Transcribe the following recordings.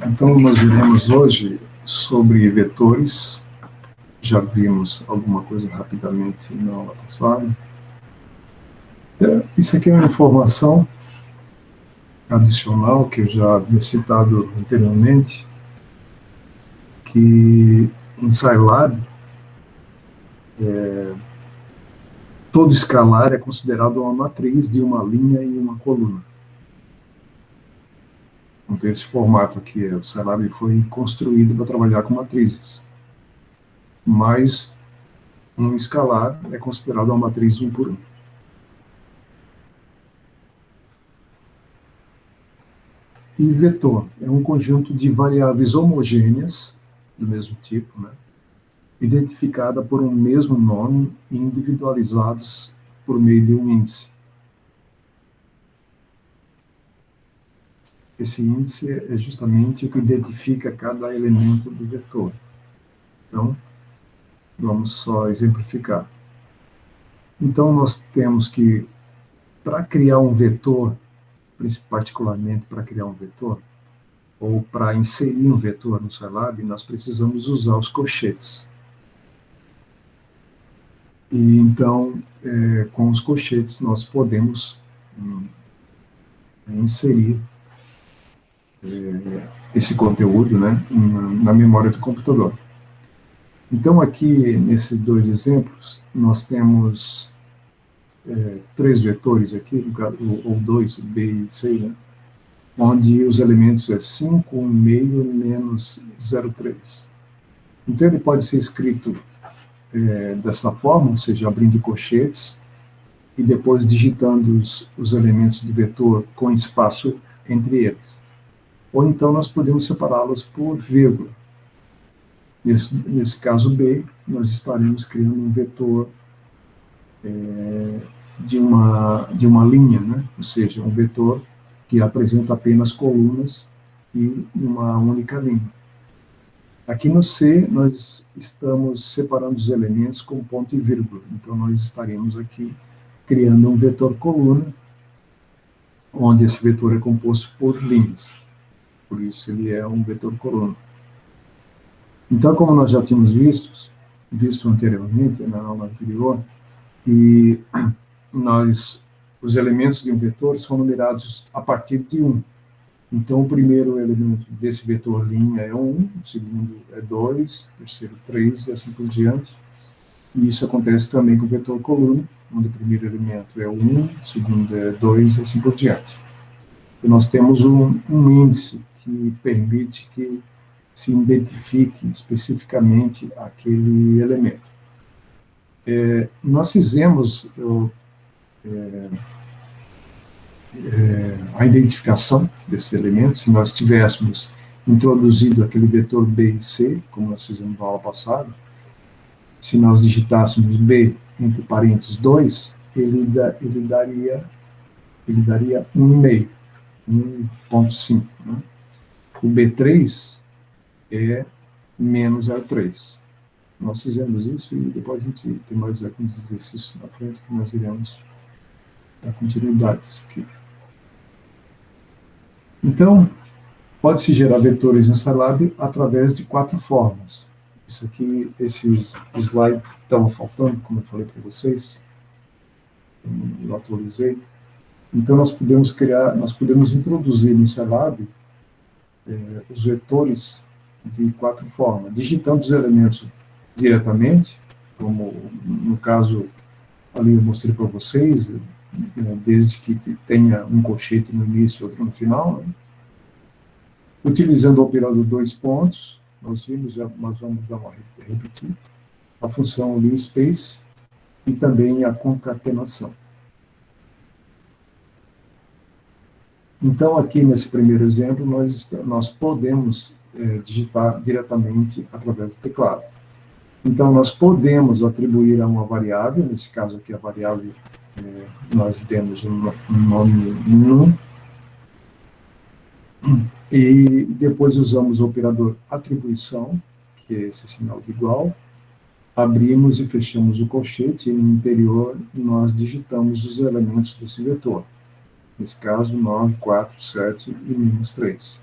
Então, nós veremos hoje sobre vetores. Já vimos alguma coisa rapidamente na aula passada. Isso aqui é uma informação adicional que eu já havia citado anteriormente, que em Scilab, todo escalar é considerado uma matriz de uma linha e uma coluna. Então, esse formato aqui, o Scilab foi construído para trabalhar com matrizes. Mas um escalar é considerado uma matriz 1 por 1. E vetor é um conjunto de variáveis homogêneas, do mesmo tipo, né, identificada por um mesmo nome e individualizadas por meio de um índice. Esse índice é justamente o que identifica cada elemento do vetor. Então, vamos só exemplificar. Então, nós temos que, para criar um vetor, particularmente para criar um vetor, ou para inserir um vetor no Scilab, nós precisamos usar os colchetes. E então, com os colchetes, nós podemos inserir esse conteúdo, né, na memória do computador. Então, aqui, nesses dois exemplos, nós temos 3 vetores aqui, ou 2, B e C, né, onde os elementos é 5, 1,5 menos 0,3. Então, ele pode ser escrito dessa forma, ou seja, abrindo colchetes, e depois digitando os elementos do vetor com espaço entre eles. Ou então nós podemos separá-los por vírgula. Nesse caso B, nós estaremos criando um vetor de uma linha, né? Ou seja, um vetor que apresenta apenas colunas e uma única linha. Aqui no C, nós estamos separando os elementos com ponto e vírgula. Então, nós estaremos aqui criando um vetor coluna, onde esse vetor é composto por linhas. Por isso, ele é um vetor coluna. Então, como nós já tínhamos visto anteriormente, na aula anterior, e os elementos de um vetor são numerados a partir de 1. Então, o primeiro elemento desse vetor linha é 1, o segundo é 2, o terceiro 3 e assim por diante. E isso acontece também com o vetor coluna, onde o primeiro elemento é 1, o segundo é 2 e assim por diante. E nós temos um índice que permite que se identifique especificamente aquele elemento. Nós fizemos a identificação desses elementos. Se nós tivéssemos introduzido aquele vetor B e C, como nós fizemos na aula passada, se nós digitássemos B entre parênteses 2, ele daria 1,5, 1,5. Né? O B3 é menos 0,3. Nós fizemos isso e depois a gente tem mais alguns exercícios na frente que nós iremos dar continuidade aqui. Então, pode-se gerar vetores em Scilab através de 4 formas. Isso aqui, esses slides estavam faltando, como eu falei para vocês, eu atualizei. Então, nós podemos introduzir no Scilab os vetores de 4 formas, digitando os elementos diretamente, como no caso ali eu mostrei para vocês, desde que tenha um colchete no início e outro no final, né? Utilizando o operador 2 pontos, nós vimos, mas vamos dar uma repetir, a função linspace e também a concatenação. Então, aqui nesse primeiro exemplo, nós podemos digitar diretamente através do teclado. Então, nós podemos atribuir a uma variável, nesse caso aqui a variável, nós demos um nome num, e depois usamos o operador atribuição, que é esse sinal de igual, abrimos e fechamos o colchete, e no interior nós digitamos os elementos desse vetor. Nesse caso, 9, 4, 7 e -3.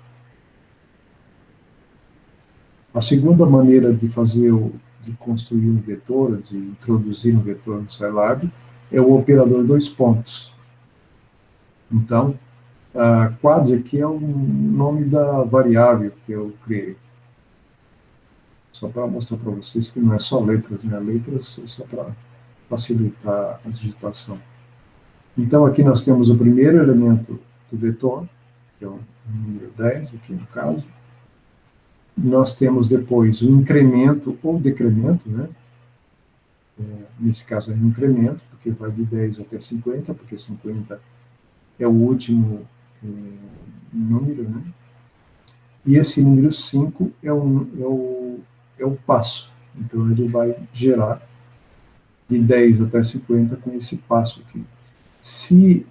A segunda maneira de de construir um vetor, de introduzir um vetor no Scilab, é o operador dois pontos. Então, quad aqui é o nome da variável que eu criei. Só para mostrar para vocês que não é só letras, né? Letras é só para facilitar a digitação. Então, aqui nós temos o primeiro elemento do vetor, que é o número 10, aqui no caso. Nós temos depois o incremento ou decremento, né? Nesse caso é um incremento, porque vai de 10 até 50, porque 50 é o último número, né? E esse número 5 é o passo. Então, ele vai gerar de 10 até 50 com esse passo aqui. Se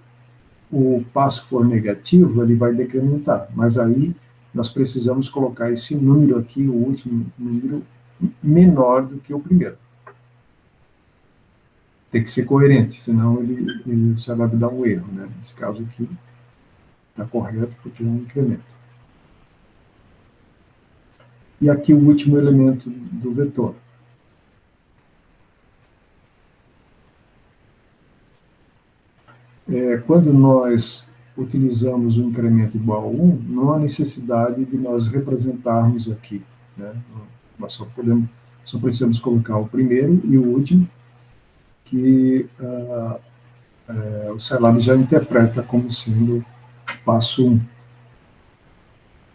o passo for negativo, ele vai decrementar, mas aí nós precisamos colocar esse número aqui, o último número, menor do que o primeiro. Tem que ser coerente, senão você vai dar um erro, né? Nesse caso aqui, está correto porque é um incremento. E aqui o último elemento do vetor. Quando nós utilizamos um incremento igual a 1, não há necessidade de nós representarmos aqui, né? Nós só precisamos colocar o primeiro e o último, que o Scilab já interpreta como sendo passo 1.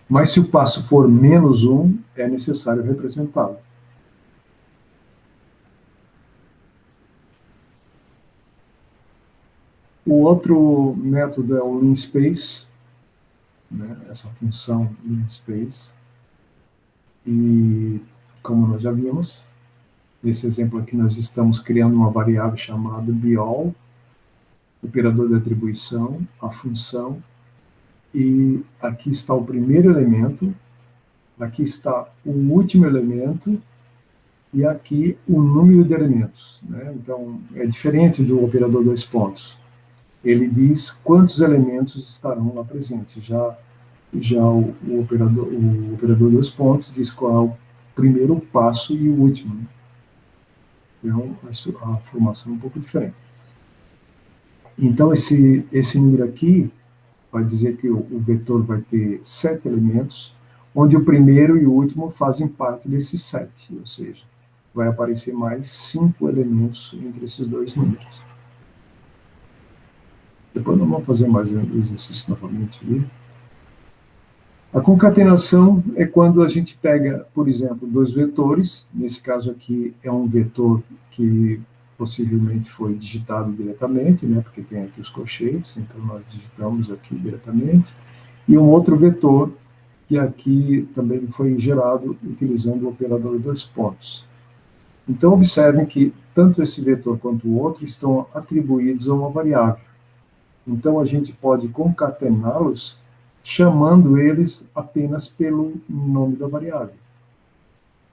Mas se o passo for menos 1, é necessário representá-lo. O outro método é o linspace, né? Essa função linspace. E, como nós já vimos, nesse exemplo aqui nós estamos criando uma variável chamada BALL, operador de atribuição, a função, e aqui está o primeiro elemento, aqui está o último elemento, e aqui o número de elementos, né? Então, é diferente do operador dois pontos. Ele diz quantos elementos estarão lá presentes. Já o operador dois pontos diz qual é o primeiro passo e o último, né? Então, a formação é um pouco diferente. Então, esse número aqui vai dizer que o vetor vai ter 7 elementos, onde o primeiro e o último fazem parte desses 7, ou seja, vai aparecer mais 5 elementos entre esses dois números. Depois nós vamos fazer mais um exercício novamente ali. A concatenação é quando a gente pega, por exemplo, dois vetores, nesse caso aqui é um vetor que possivelmente foi digitado diretamente, né, porque tem aqui os colchetes, então nós digitamos aqui diretamente, e um outro vetor que aqui também foi gerado utilizando o operador dois pontos. Então, observem que tanto esse vetor quanto o outro estão atribuídos a uma variável. Então, a gente pode concatená-los chamando eles apenas pelo nome da variável.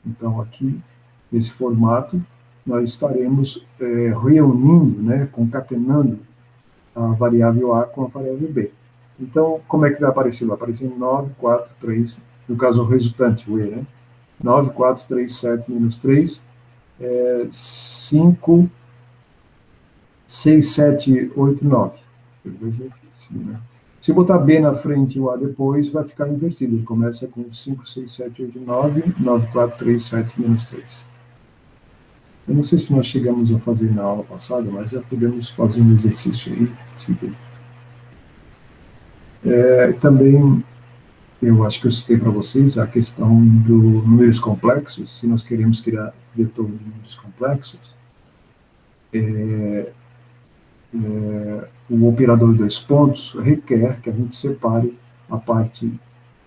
Então, aqui, nesse formato, nós estaremos reunindo, né, concatenando a variável A com a variável B. Então, como é que vai aparecer? Vai aparecer 9, 4, 3, no caso, o resultante, o E, né? 9, 4, 3, 7, menos 3, 5, 6, 7, 8, 9. Se eu botar B na frente e o A depois, vai ficar invertido. Ele começa com 5, 6, 7, 8, 9, 9, 4, 3, 7, menos 3. Eu não sei se nós chegamos a fazer na aula passada, mas já podemos fazer um exercício aí. Também, eu acho que eu citei para vocês a questão do números complexos. Se nós queremos criar vetor de números complexos, o operador dois pontos requer que a gente separe a parte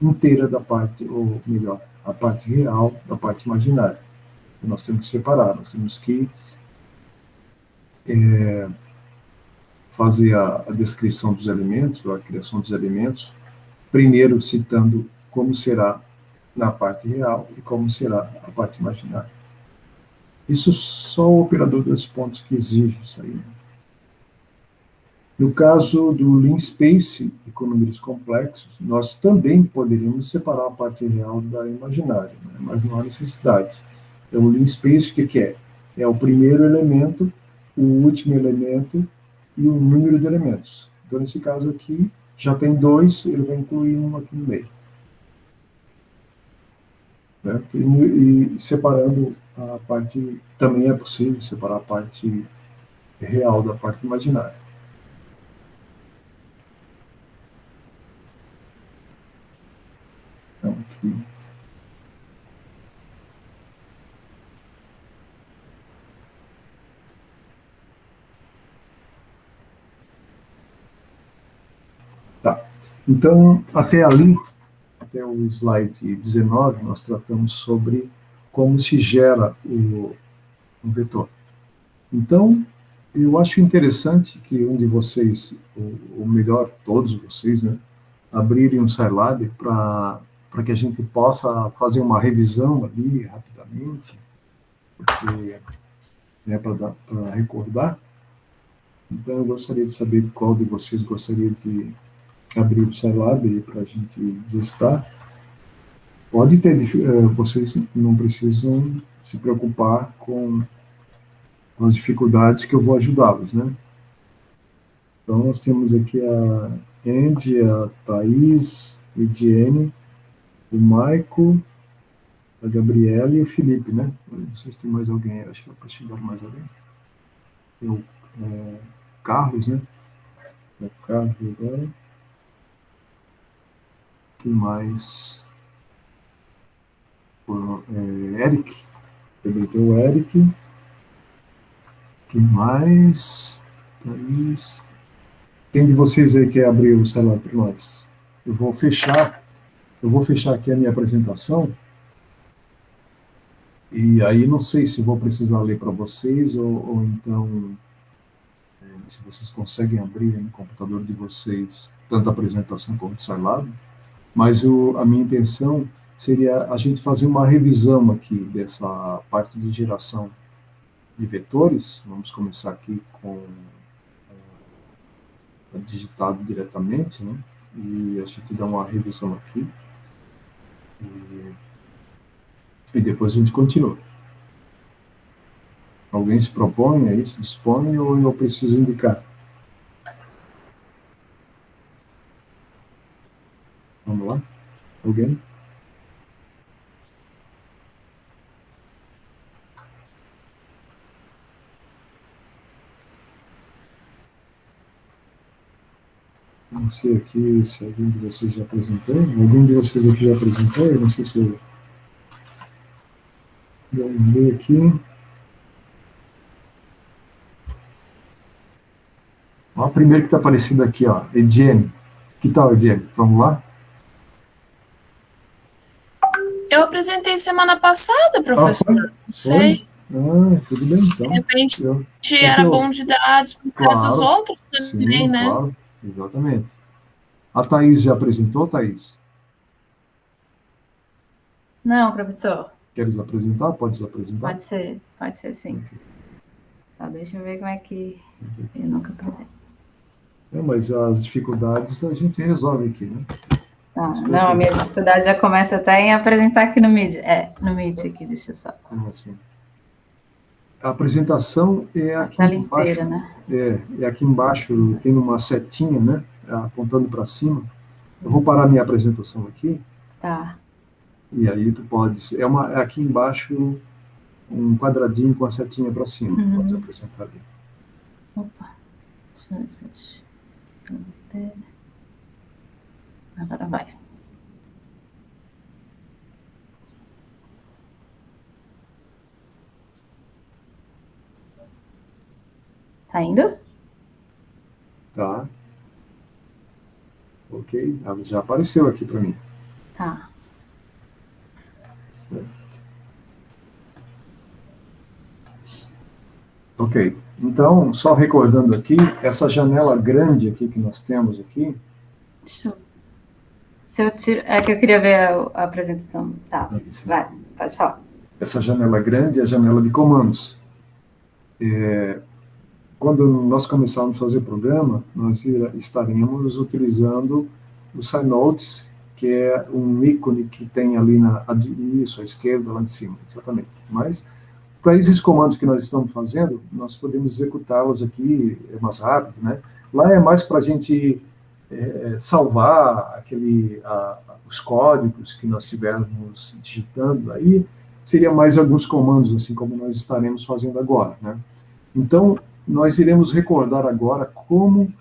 inteira da parte, ou melhor, a parte real da parte imaginária. Então, nós temos que separar, nós temos que fazer a descrição dos elementos, a criação dos elementos, primeiro citando como será na parte real e como será a parte imaginária. Isso só o operador dois pontos que exige isso aí. No caso do Lean Space e com números complexos, nós também poderíamos separar a parte real da imaginária, né? Mas não há necessidade. Então, o Lean Space, o que que é? É o primeiro elemento, o último elemento e o número de elementos. Então, nesse caso aqui, já tem dois, ele vai incluir um aqui no meio. Né? E separando a parte, também é possível separar a parte real da parte imaginária. Então, aqui. Tá. Então, até ali, até o slide 19, nós tratamos sobre como se gera um vetor. Então, eu acho interessante que um de vocês, ou melhor, todos vocês, né, abrirem um Scilab para que a gente possa fazer uma revisão ali rapidamente, porque, né, para recordar. Então, eu gostaria de saber qual de vocês gostaria de abrir o Scilab para a gente testar. Pode ter, vocês não precisam se preocupar com as dificuldades que eu vou ajudá-los, né? Então, nós temos aqui a Andy, a Thaís, a Ediene, o Maico, a Gabriela e o Felipe, né? Não sei se tem mais alguém, acho que é para chegar mais alguém. Tem o Carlos, né? O Carlos agora. Quem mais? Eric. Também tem o Eric. Quem mais? Thaís. Quem de vocês aí quer abrir o celular para nós? Eu vou fechar aqui a minha apresentação, e aí não sei se vou precisar ler para vocês, ou então, se vocês conseguem abrir no computador de vocês tanto a apresentação como o Scilab, mas a minha intenção seria a gente fazer uma revisão aqui dessa parte de geração de vetores. Vamos começar aqui com digitado diretamente, né? E a gente dá uma revisão aqui. E depois a gente continua. Alguém se propõe aí, se dispõe, ou eu preciso indicar? Vamos lá? Alguém? Não sei aqui se alguém de vocês já apresentou. Algum de vocês aqui já apresentou? Eu não sei se eu... Vamos ver aqui. Ó, o primeiro que está aparecendo aqui, ó, Ediene. Que tal, Ediene? Vamos lá? Eu apresentei semana passada, professor. Foi? Não sei. Tudo bem, então. De repente, era bom de dar para dos outros também, sim, né? Claro, exatamente. A Thaís já apresentou, Thaís? Não, professor. Queres apresentar? Podes apresentar? Pode ser sim. Tá, deixa eu ver como é que eu nunca apresentei. Mas as dificuldades a gente resolve aqui, né? Tá, não, a minha dificuldade já começa até em apresentar aqui no Meet. No Meet aqui, deixa eu só. Assim. A apresentação é aqui embaixo. Inteira, né? É aqui embaixo, tem uma setinha, né? Apontando para cima. Eu vou parar minha apresentação aqui. Tá. E aí tu pode... É aqui embaixo um quadradinho com a setinha para cima. Uhum. Pode apresentar ali. Opa. Deixa eu ver. Agora vai. Tá indo? Tá. Ok. Já apareceu aqui para mim. Tá. Certo. Ok. Então, só recordando aqui, essa janela grande aqui que nós temos aqui... Deixa eu... Se eu tiro... É que eu queria ver a apresentação. Tá, vai, pode falar. Essa janela grande é a janela de comandos. quando nós começarmos a fazer o programa, nós estaremos utilizando o Synodes, que é um ícone que tem ali isso, à esquerda, lá em cima, exatamente. Mas, para esses comandos que nós estamos fazendo, nós podemos executá-los aqui mais rápido, né? Lá é mais para a gente salvar os códigos que nós estivermos digitando, aí seria mais alguns comandos, assim como nós estaremos fazendo agora, né? Então, nós iremos recordar agora como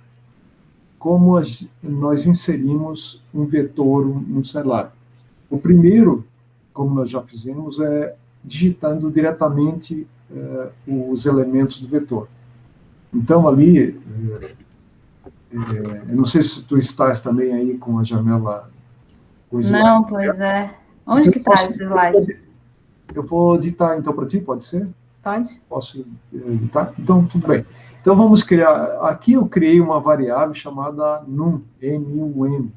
nós inserimos um vetor no Scilab. O primeiro, como nós já fizemos, é digitando diretamente os elementos do vetor. Então, ali, eu não sei se tu estás também aí com a janela... Não, pois é. Onde que está esse slide? Eu vou editar, então, para ti, pode ser? Pode. Posso editar? Então, tudo bem. Então, vamos criar... Aqui eu criei uma variável chamada num, N-U-M.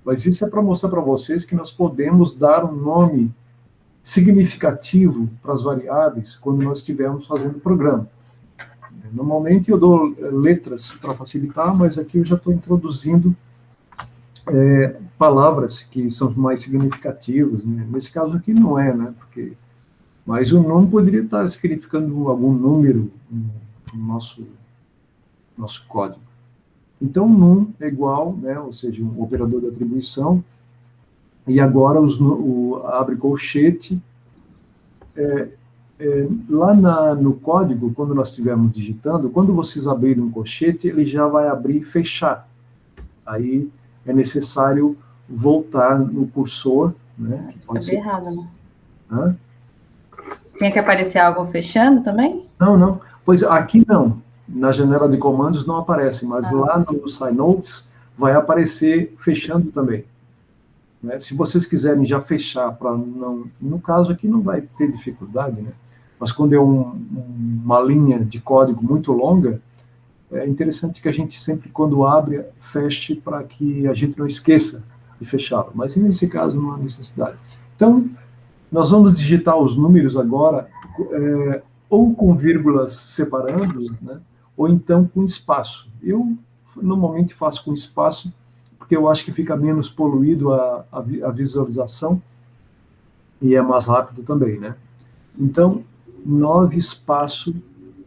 Mas isso é para mostrar para vocês que nós podemos dar um nome significativo para as variáveis quando nós estivermos fazendo o programa. Normalmente eu dou letras para facilitar, mas aqui eu já estou introduzindo palavras que são mais significativas, né? Nesse caso aqui não é, né? Mas o nome poderia estar significando algum número no nosso código. Então, num é igual, né? Ou seja, um operador de atribuição, e agora abre colchete. Lá no código, quando nós estivermos digitando, quando vocês abrirem um colchete, ele já vai abrir e fechar. Aí é necessário voltar no cursor, né? Pode ser errado, né? Hã? Tinha que aparecer algo fechando também? Não. Pois aqui não. Na janela de comandos não aparece, mas lá no Synodes vai aparecer fechando também. Né? Se vocês quiserem já fechar, para não... No caso aqui não vai ter dificuldade, né? Mas quando é uma linha de código muito longa, é interessante que a gente sempre, quando abre, feche para que a gente não esqueça de fechá-lo. Mas nesse caso não há necessidade. Então, nós vamos digitar os números agora, ou com vírgulas separando, né? Ou então com espaço. Eu normalmente faço com espaço, porque eu acho que fica menos poluído a visualização e é mais rápido também, né? Então, 9 espaço,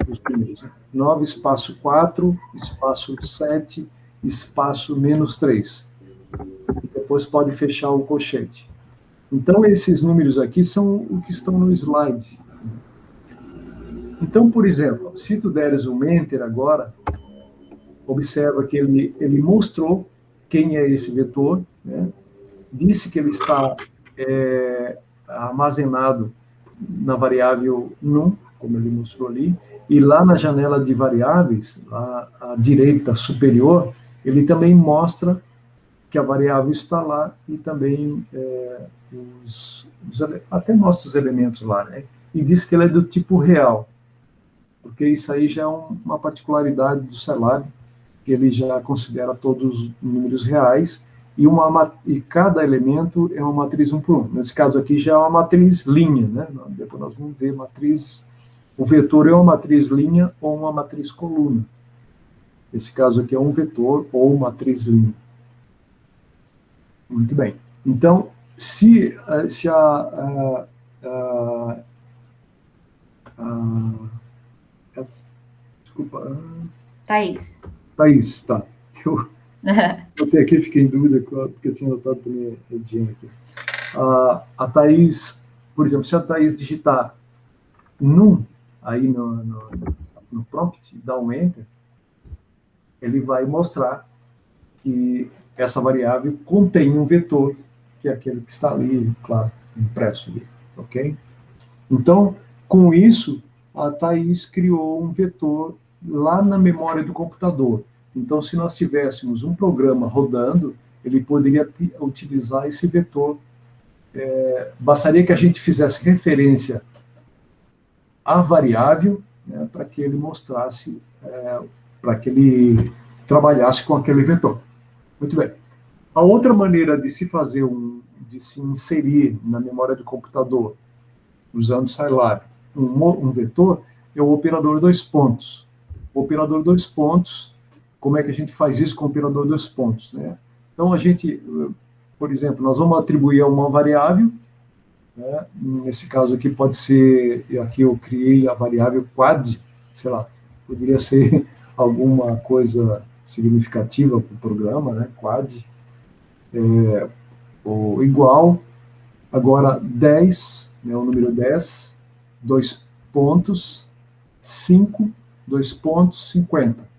os números, né? 9 espaço 4, espaço 7, espaço menos 3. E depois pode fechar o colchete. Então, esses números aqui são o que estão no slide. Então, por exemplo, se tu deres um Enter agora, observa que ele mostrou quem é esse vetor, né? Disse que ele está armazenado na variável num, como ele mostrou ali, e lá na janela de variáveis, lá à direita superior, ele também mostra que a variável está lá e também até mostra os elementos lá, né? E diz que ele é do tipo real, porque isso aí já é uma particularidade do Scilab, que ele já considera todos os números reais, e cada elemento é uma matriz 1 por 1. Nesse caso aqui já é uma matriz linha, né? Depois nós vamos ver matrizes. O vetor é uma matriz linha ou uma matriz coluna. Esse caso aqui é um vetor ou matriz linha. Muito bem. Então, desculpa. Thaís, tá. Eu até aqui fiquei em dúvida, porque eu tinha notado também a Edinha aqui. A Thaís, por exemplo, se a Thaís digitar num aí no prompt, dá um Enter, ele vai mostrar que essa variável contém um vetor, que é aquele que está ali, claro, impresso ali, ok? Então, com isso, a Thaís criou um vetor lá na memória do computador. Então, se nós tivéssemos um programa rodando, ele poderia utilizar esse vetor. Bastaria que a gente fizesse referência à variável, né, para que ele mostrasse, para que ele trabalhasse com aquele vetor. Muito bem. A outra maneira de se fazer de se inserir na memória do computador, usando Scilab, um vetor, é o operador 2 pontos. operador dois pontos. Como é que a gente faz isso com o operador dois pontos, né? Então, a gente, por exemplo, nós vamos atribuir a uma variável, né? Nesse caso aqui pode ser, aqui eu criei a variável quad, sei lá, poderia ser alguma coisa significativa para o programa, né? Quad, ou igual, agora 10, né? O número 10, dois pontos, 5, dois pontos, 50.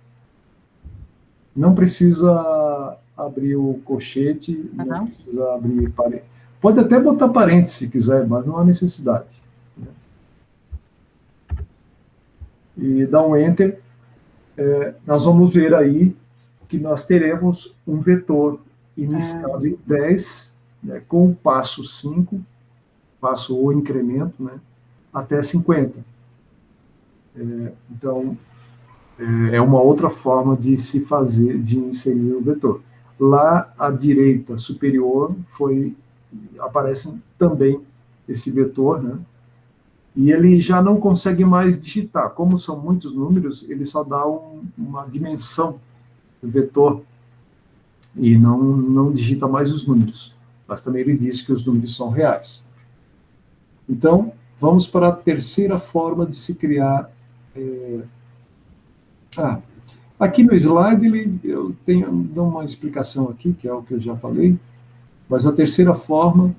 Não precisa abrir o colchete, não precisa abrir parênteses. Pode até botar parênteses se quiser, mas não há necessidade. Né? E dá um Enter. Nós vamos ver aí que nós teremos um vetor iniciado em 10, né, com o passo 5, passo ou incremento, né, até 50. Então, é uma outra forma de se fazer, de inserir o vetor. Lá à direita superior aparece também esse vetor, né? E ele já não consegue mais digitar. Como são muitos números, ele só dá uma dimensão do vetor e não digita mais os números. Mas também ele diz que os números são reais. Então, vamos para a terceira forma de se criar. Aqui no slide eu dou uma explicação aqui, que é o que eu já falei, mas a terceira forma,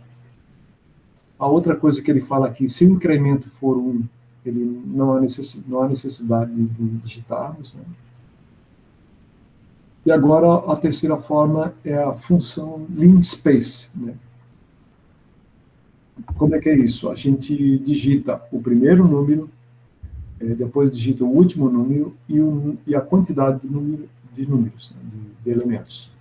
a outra coisa que ele fala aqui, se o incremento for 1, ele não há necessidade de digitarmos, né? E agora a terceira forma é a função linspace, né? Como é que é isso? A gente digita o primeiro número, depois digita o último número e a quantidade de números, né, de elementos.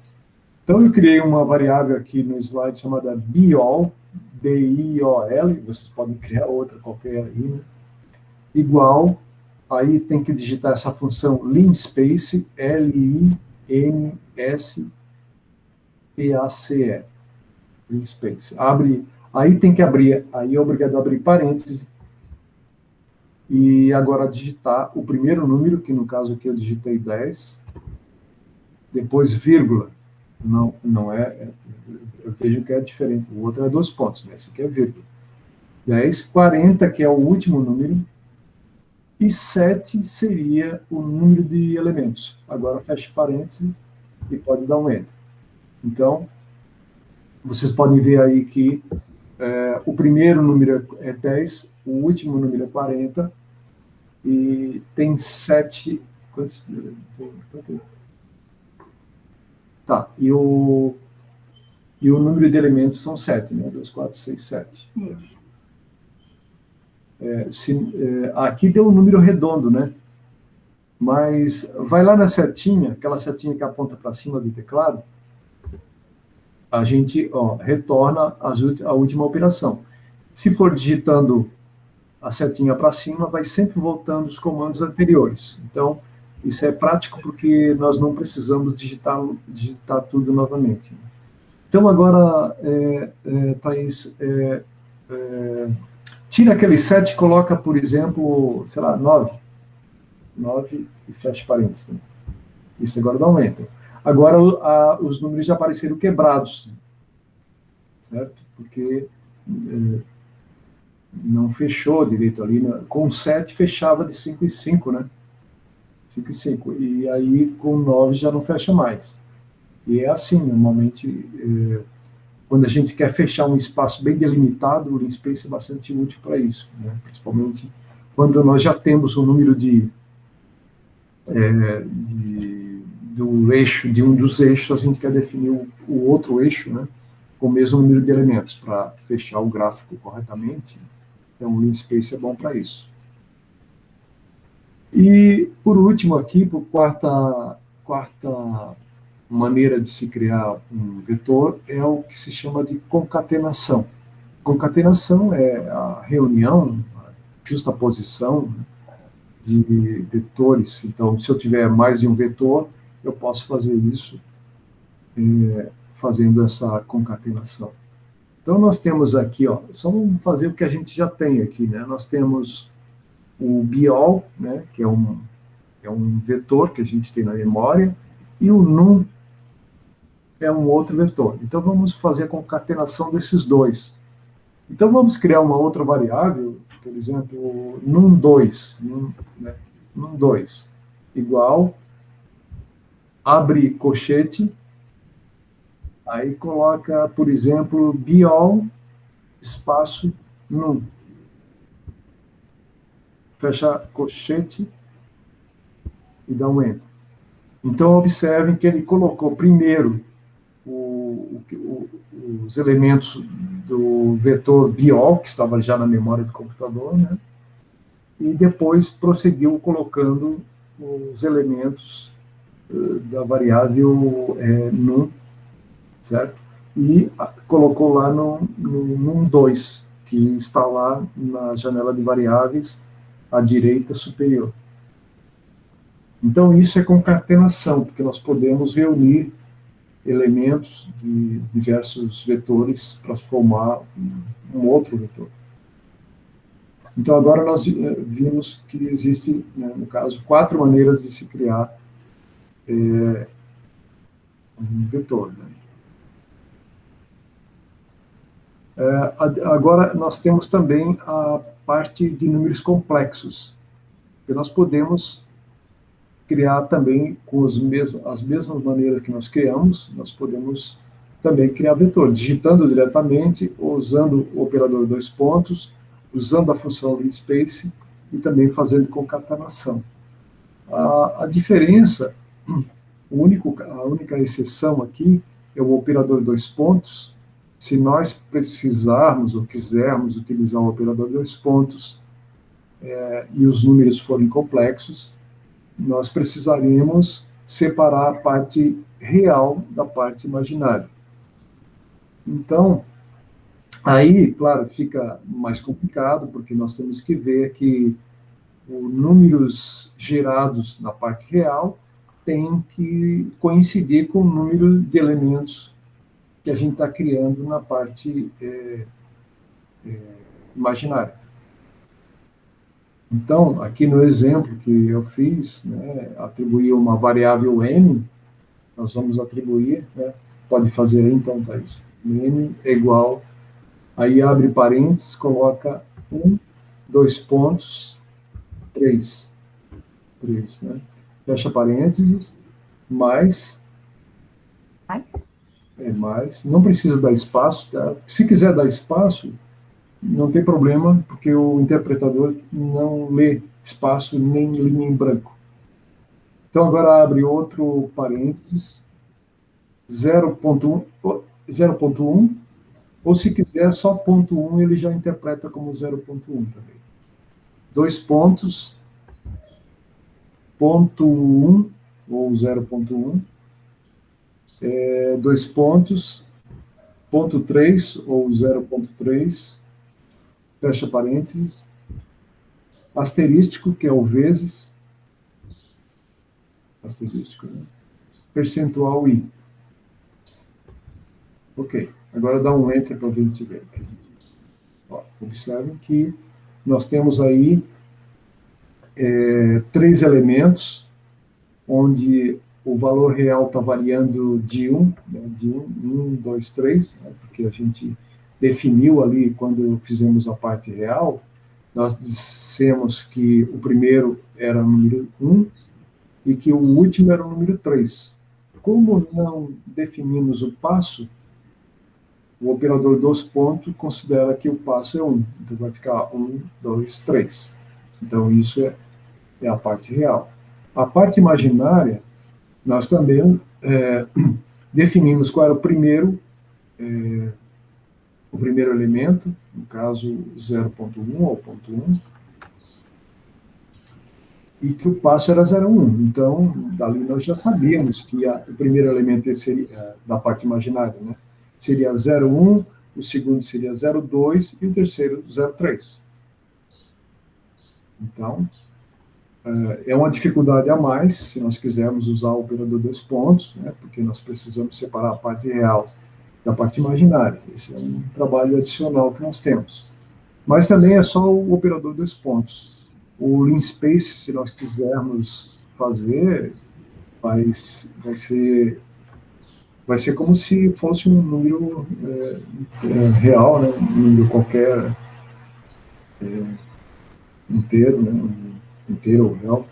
Então, eu criei uma variável aqui no slide chamada BIOL, B-I-O-L, vocês podem criar outra qualquer aí, né? Igual, aí tem que digitar essa função linspace, L-I-N-S-P-A-C-E, linspace. Aí tem que abrir, aí é obrigado a abrir parênteses, e agora digitar o primeiro número, que no caso aqui eu digitei 10, depois vírgula, não é, eu vejo que é diferente, o outro é 2 pontos, né? Esse aqui é vírgula. 10, 40, que é o último número, e 7 seria o número de elementos. Agora fecha parênteses e pode dar um Enter. Então, vocês podem ver aí que o primeiro número é 10, o último número é 40, e tem 7... Quantos? Tá, e o número de elementos são 7, né? 2, 4, 6, 7. Isso. Aqui deu um número redondo, né? Mas vai lá na setinha, aquela setinha que aponta para cima do teclado, a gente retorna a última operação. Se for digitando a setinha para cima, vai sempre voltando os comandos anteriores. Então, isso é prático porque nós não precisamos digitar tudo novamente. Então, agora, Thaís, tira aquele 7 e coloca, por exemplo, sei lá, 9. 9 e fecha parênteses. Né? Isso agora dá um Enter. Agora, os números já apareceram quebrados, certo? Porque não fechou direito ali. Né? Com 7 fechava de 5 em 5, né? 5 e 5. E aí, com 9 já não fecha mais. E é assim, normalmente, quando a gente quer fechar um espaço bem delimitado, o linspace é bastante útil para isso, né? Principalmente quando nós já temos o número do eixo, de um dos eixos, a gente quer definir o outro eixo, né, com o mesmo número de elementos, para fechar o gráfico corretamente. Então, o linspace é bom para isso. E, por último, aqui, por quarta maneira de se criar um vetor, é o que se chama de concatenação. Concatenação é a reunião, a justaposição de vetores. Então, se eu tiver mais de um vetor, eu posso fazer isso fazendo essa concatenação. Então, nós temos aqui, só vamos fazer o que a gente já tem aqui, né? Nós temos o BIOL, né, que é é um vetor que a gente tem na memória, e o num é um outro vetor. Então, vamos fazer a concatenação desses dois. Então, vamos criar uma outra variável, por exemplo, num2, num2, igual, abre colchete, aí coloca, por exemplo, biol, espaço, num. Fecha colchete e dá um enter. Então, observem que ele colocou primeiro os elementos do vetor biol, que estava já na memória do computador, né? E depois prosseguiu colocando os elementos da variável num, certo? E colocou lá no num2, que está lá na janela de variáveis à direita superior. Então, isso é concatenação, porque nós podemos reunir elementos de diversos vetores para formar um outro vetor. Então, agora nós vimos que existe, né, no caso, 4 maneiras de se criar um vetor. Né? Agora, nós temos também a parte de números complexos, que nós podemos criar também com as mesmas maneiras que nós criamos, nós podemos também criar vetor, digitando diretamente, usando o operador 2 pontos, usando a função linspace e também fazendo concatenação. A diferença, a única exceção aqui é o operador 2 pontos. Se nós precisarmos ou quisermos utilizar o operador 2 pontos e os números forem complexos, nós precisaríamos separar a parte real da parte imaginária. Então, aí, claro, fica mais complicado, porque nós temos que ver que os números gerados na parte real têm que coincidir com o número de elementos que a gente está criando na parte imaginária. Então, aqui no exemplo que eu fiz, né, atribuir uma variável n, nós vamos atribuir, né, pode fazer aí então, Thaís, n é igual, aí abre parênteses, coloca 1, 2 pontos, 3, né, fecha parênteses, mais, não precisa dar espaço, tá? Se quiser dar espaço, não tem problema, porque o interpretador não lê espaço nem linha em branco. Então, agora abre outro parênteses, 0.1, ou se quiser só ponto 1, ele já interpreta como 0.1 também. 2 pontos, ponto 1, ou 0.1, 2 pontos, ponto 3, ou 0.3, fecha parênteses, asterístico, que é o vezes, asterístico, né? Percentual i. Ok, agora dá um enter para a gente ver. Ó, observem que nós temos aí 3 elementos, onde o valor real está variando de 1, né, de 1, 2, 3, né, porque a gente definiu ali, quando fizemos a parte real, nós dissemos que o primeiro era o número 1 e que o último era o número 3. Como não definimos o passo, o operador 2 pontos considera que o passo é 1. Então, vai ficar 1, 2, 3. Então, isso é a parte real. A parte imaginária, nós também definimos qual era o primeiro elemento, no caso 0.1 ou ponto 1, e que o passo era 0,1. Então, dali nós já sabíamos que o primeiro elemento seria, da parte imaginária, né, seria 0,1, o segundo seria 0,2 e o terceiro 0,3. Então, é uma dificuldade a mais, se nós quisermos usar o operador 2 pontos, né, porque nós precisamos separar a parte real da parte imaginária. Esse é um trabalho adicional que nós temos. Mas também é só o operador 2 pontos. O linspace, se nós quisermos fazer vai ser como se fosse um número real, né? Um número qualquer inteiro, né? Inteiro ou real.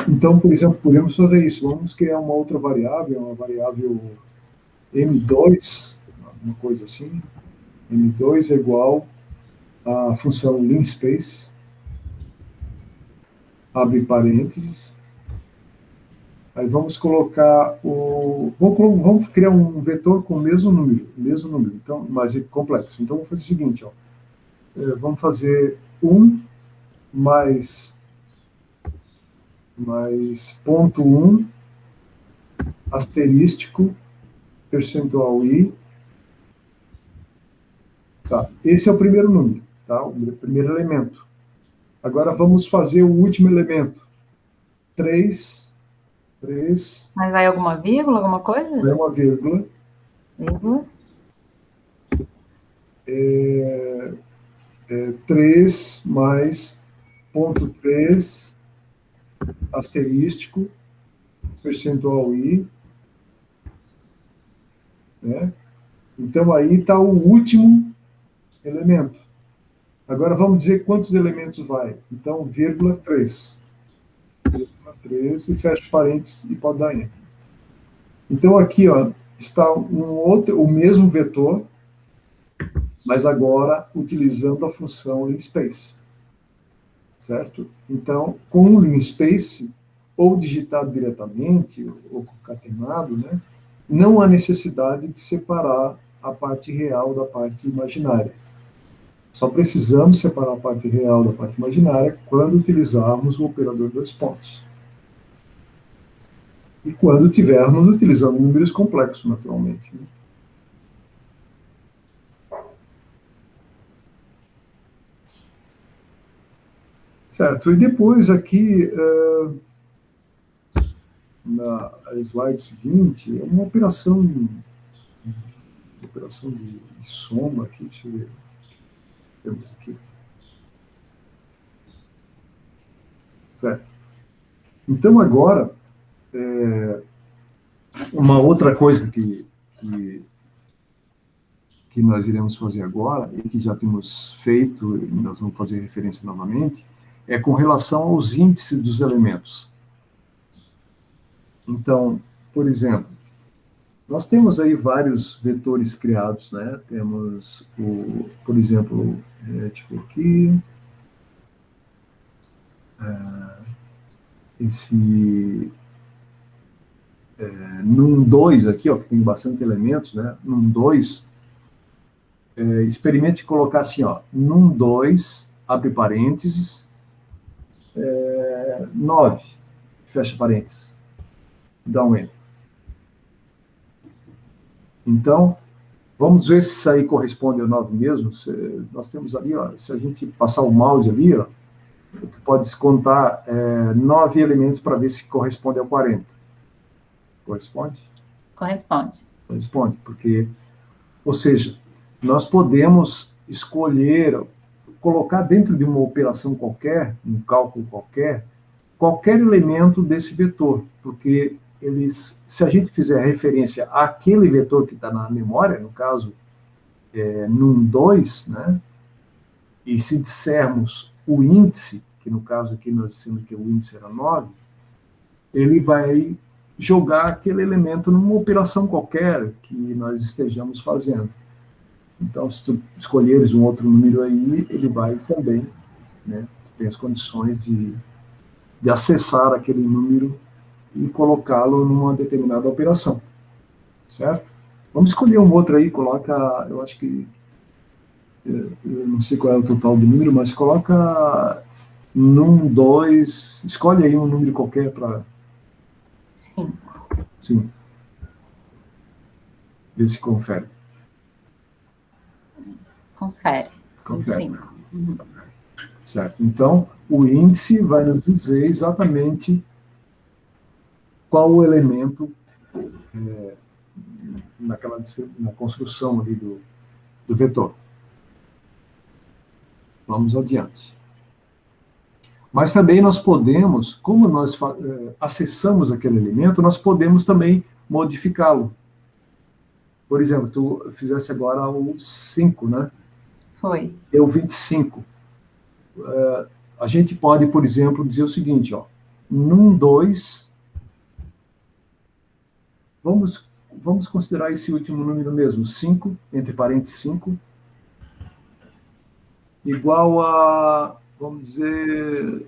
Então, por exemplo, podemos fazer isso. Vamos criar uma outra variável, uma variável M2, uma coisa assim. M2 é igual à função linspace, abre parênteses. Aí vamos colocar vamos criar um vetor com o mesmo número, então, mas é complexo. Então, vamos fazer o seguinte, ó. Vamos fazer 1 mais ponto 1, asterístico, percentual i. Tá, esse é o primeiro número, tá? O primeiro elemento. Agora vamos fazer o último elemento. 3. Mas vai alguma vírgula, alguma coisa? É uma vírgula. Vírgula. 3 mais ponto 3, asterístico, percentual i. Né? Então, aí está o último elemento. Agora, vamos dizer quantos elementos vai. Então, vírgula 3. Vírgula 3 e fecha parênteses e pode dar enter. Então, aqui ó, está o mesmo vetor, mas agora utilizando a função linspace. Certo? Então, com o linspace, ou digitado diretamente, ou concatenado, né, não há necessidade de separar a parte real da parte imaginária. Só precisamos separar a parte real da parte imaginária quando utilizarmos o operador dois pontos. E quando estivermos utilizando números complexos, naturalmente. Né? Certo, e depois aqui, na slide seguinte, é uma operação de soma aqui, deixa eu ver. Temos aqui. Certo. Então, agora, uma outra coisa que nós iremos fazer agora, e que já temos feito, e nós vamos fazer referência novamente, é com relação aos índices dos elementos. Então, por exemplo, nós temos aí vários vetores criados, né? Temos, por exemplo, tipo aqui, esse num 2 aqui, ó, que tem bastante elementos, né? Num 2, experimente colocar assim, ó, num 2, abre parênteses, 9, fecha parênteses, dá um enter. Então, vamos ver se isso aí corresponde ao 9 mesmo. Nós temos ali, ó, se a gente passar o mouse ali, ó, você pode descontar 9 elementos para ver se corresponde ao 40. Corresponde? Corresponde. Corresponde, porque, ou seja, nós podemos escolher, colocar dentro de uma operação qualquer, um cálculo qualquer elemento desse vetor, porque se a gente fizer referência àquele vetor que está na memória, no caso, num 2, né, e se dissermos o índice, que no caso aqui nós dissemos que o índice era 9, ele vai jogar aquele elemento numa operação qualquer que nós estejamos fazendo. Então, se tu escolheres um outro número aí, ele vai também, né, ter as condições de acessar aquele número e colocá-lo numa determinada operação, certo? Vamos escolher um outro aí, coloca, eu acho que, eu não sei qual é o total do número, mas coloca num 2, escolhe aí um número qualquer para... 5. Sim. Vê se confere. Confere. Confere. 5. Certo. Então, o índice vai nos dizer exatamente qual o elemento na construção ali do vetor. Vamos adiante. Mas também nós podemos, como nós acessamos aquele elemento, nós podemos também modificá-lo. Por exemplo, tu fizesse agora o 5, né? Foi. Deu 25. A gente pode, por exemplo, dizer o seguinte, ó, num 2, vamos considerar esse último número mesmo, 5, entre parênteses 5, igual a, vamos dizer,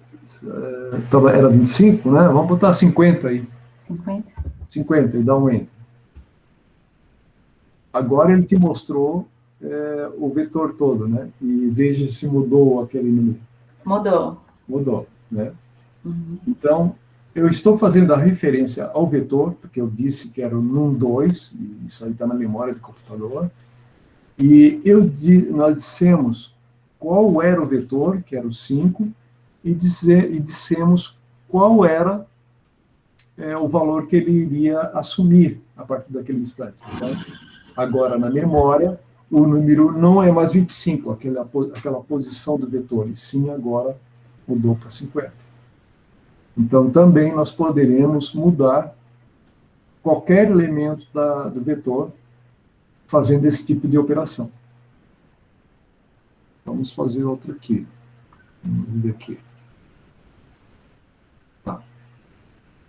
era 25, né? Vamos botar 50 aí. 50. 50 e dá um enter. Agora ele te mostrou o vetor todo, né? E veja se mudou aquele número. Mudou. Mudou, né? Uhum. Então, eu estou fazendo a referência ao vetor, porque eu disse que era o num2, e isso aí está na memória do computador, e nós dissemos qual era o vetor, que era o 5, e dissemos qual era o valor que ele iria assumir a partir daquele instante. Então, agora, na memória, o número não é mais 25, aquela posição do vetor, e sim agora mudou para 50. Então, também nós poderemos mudar qualquer elemento do vetor fazendo esse tipo de operação. Vamos fazer outra aqui. Vamos ver aqui. Tá.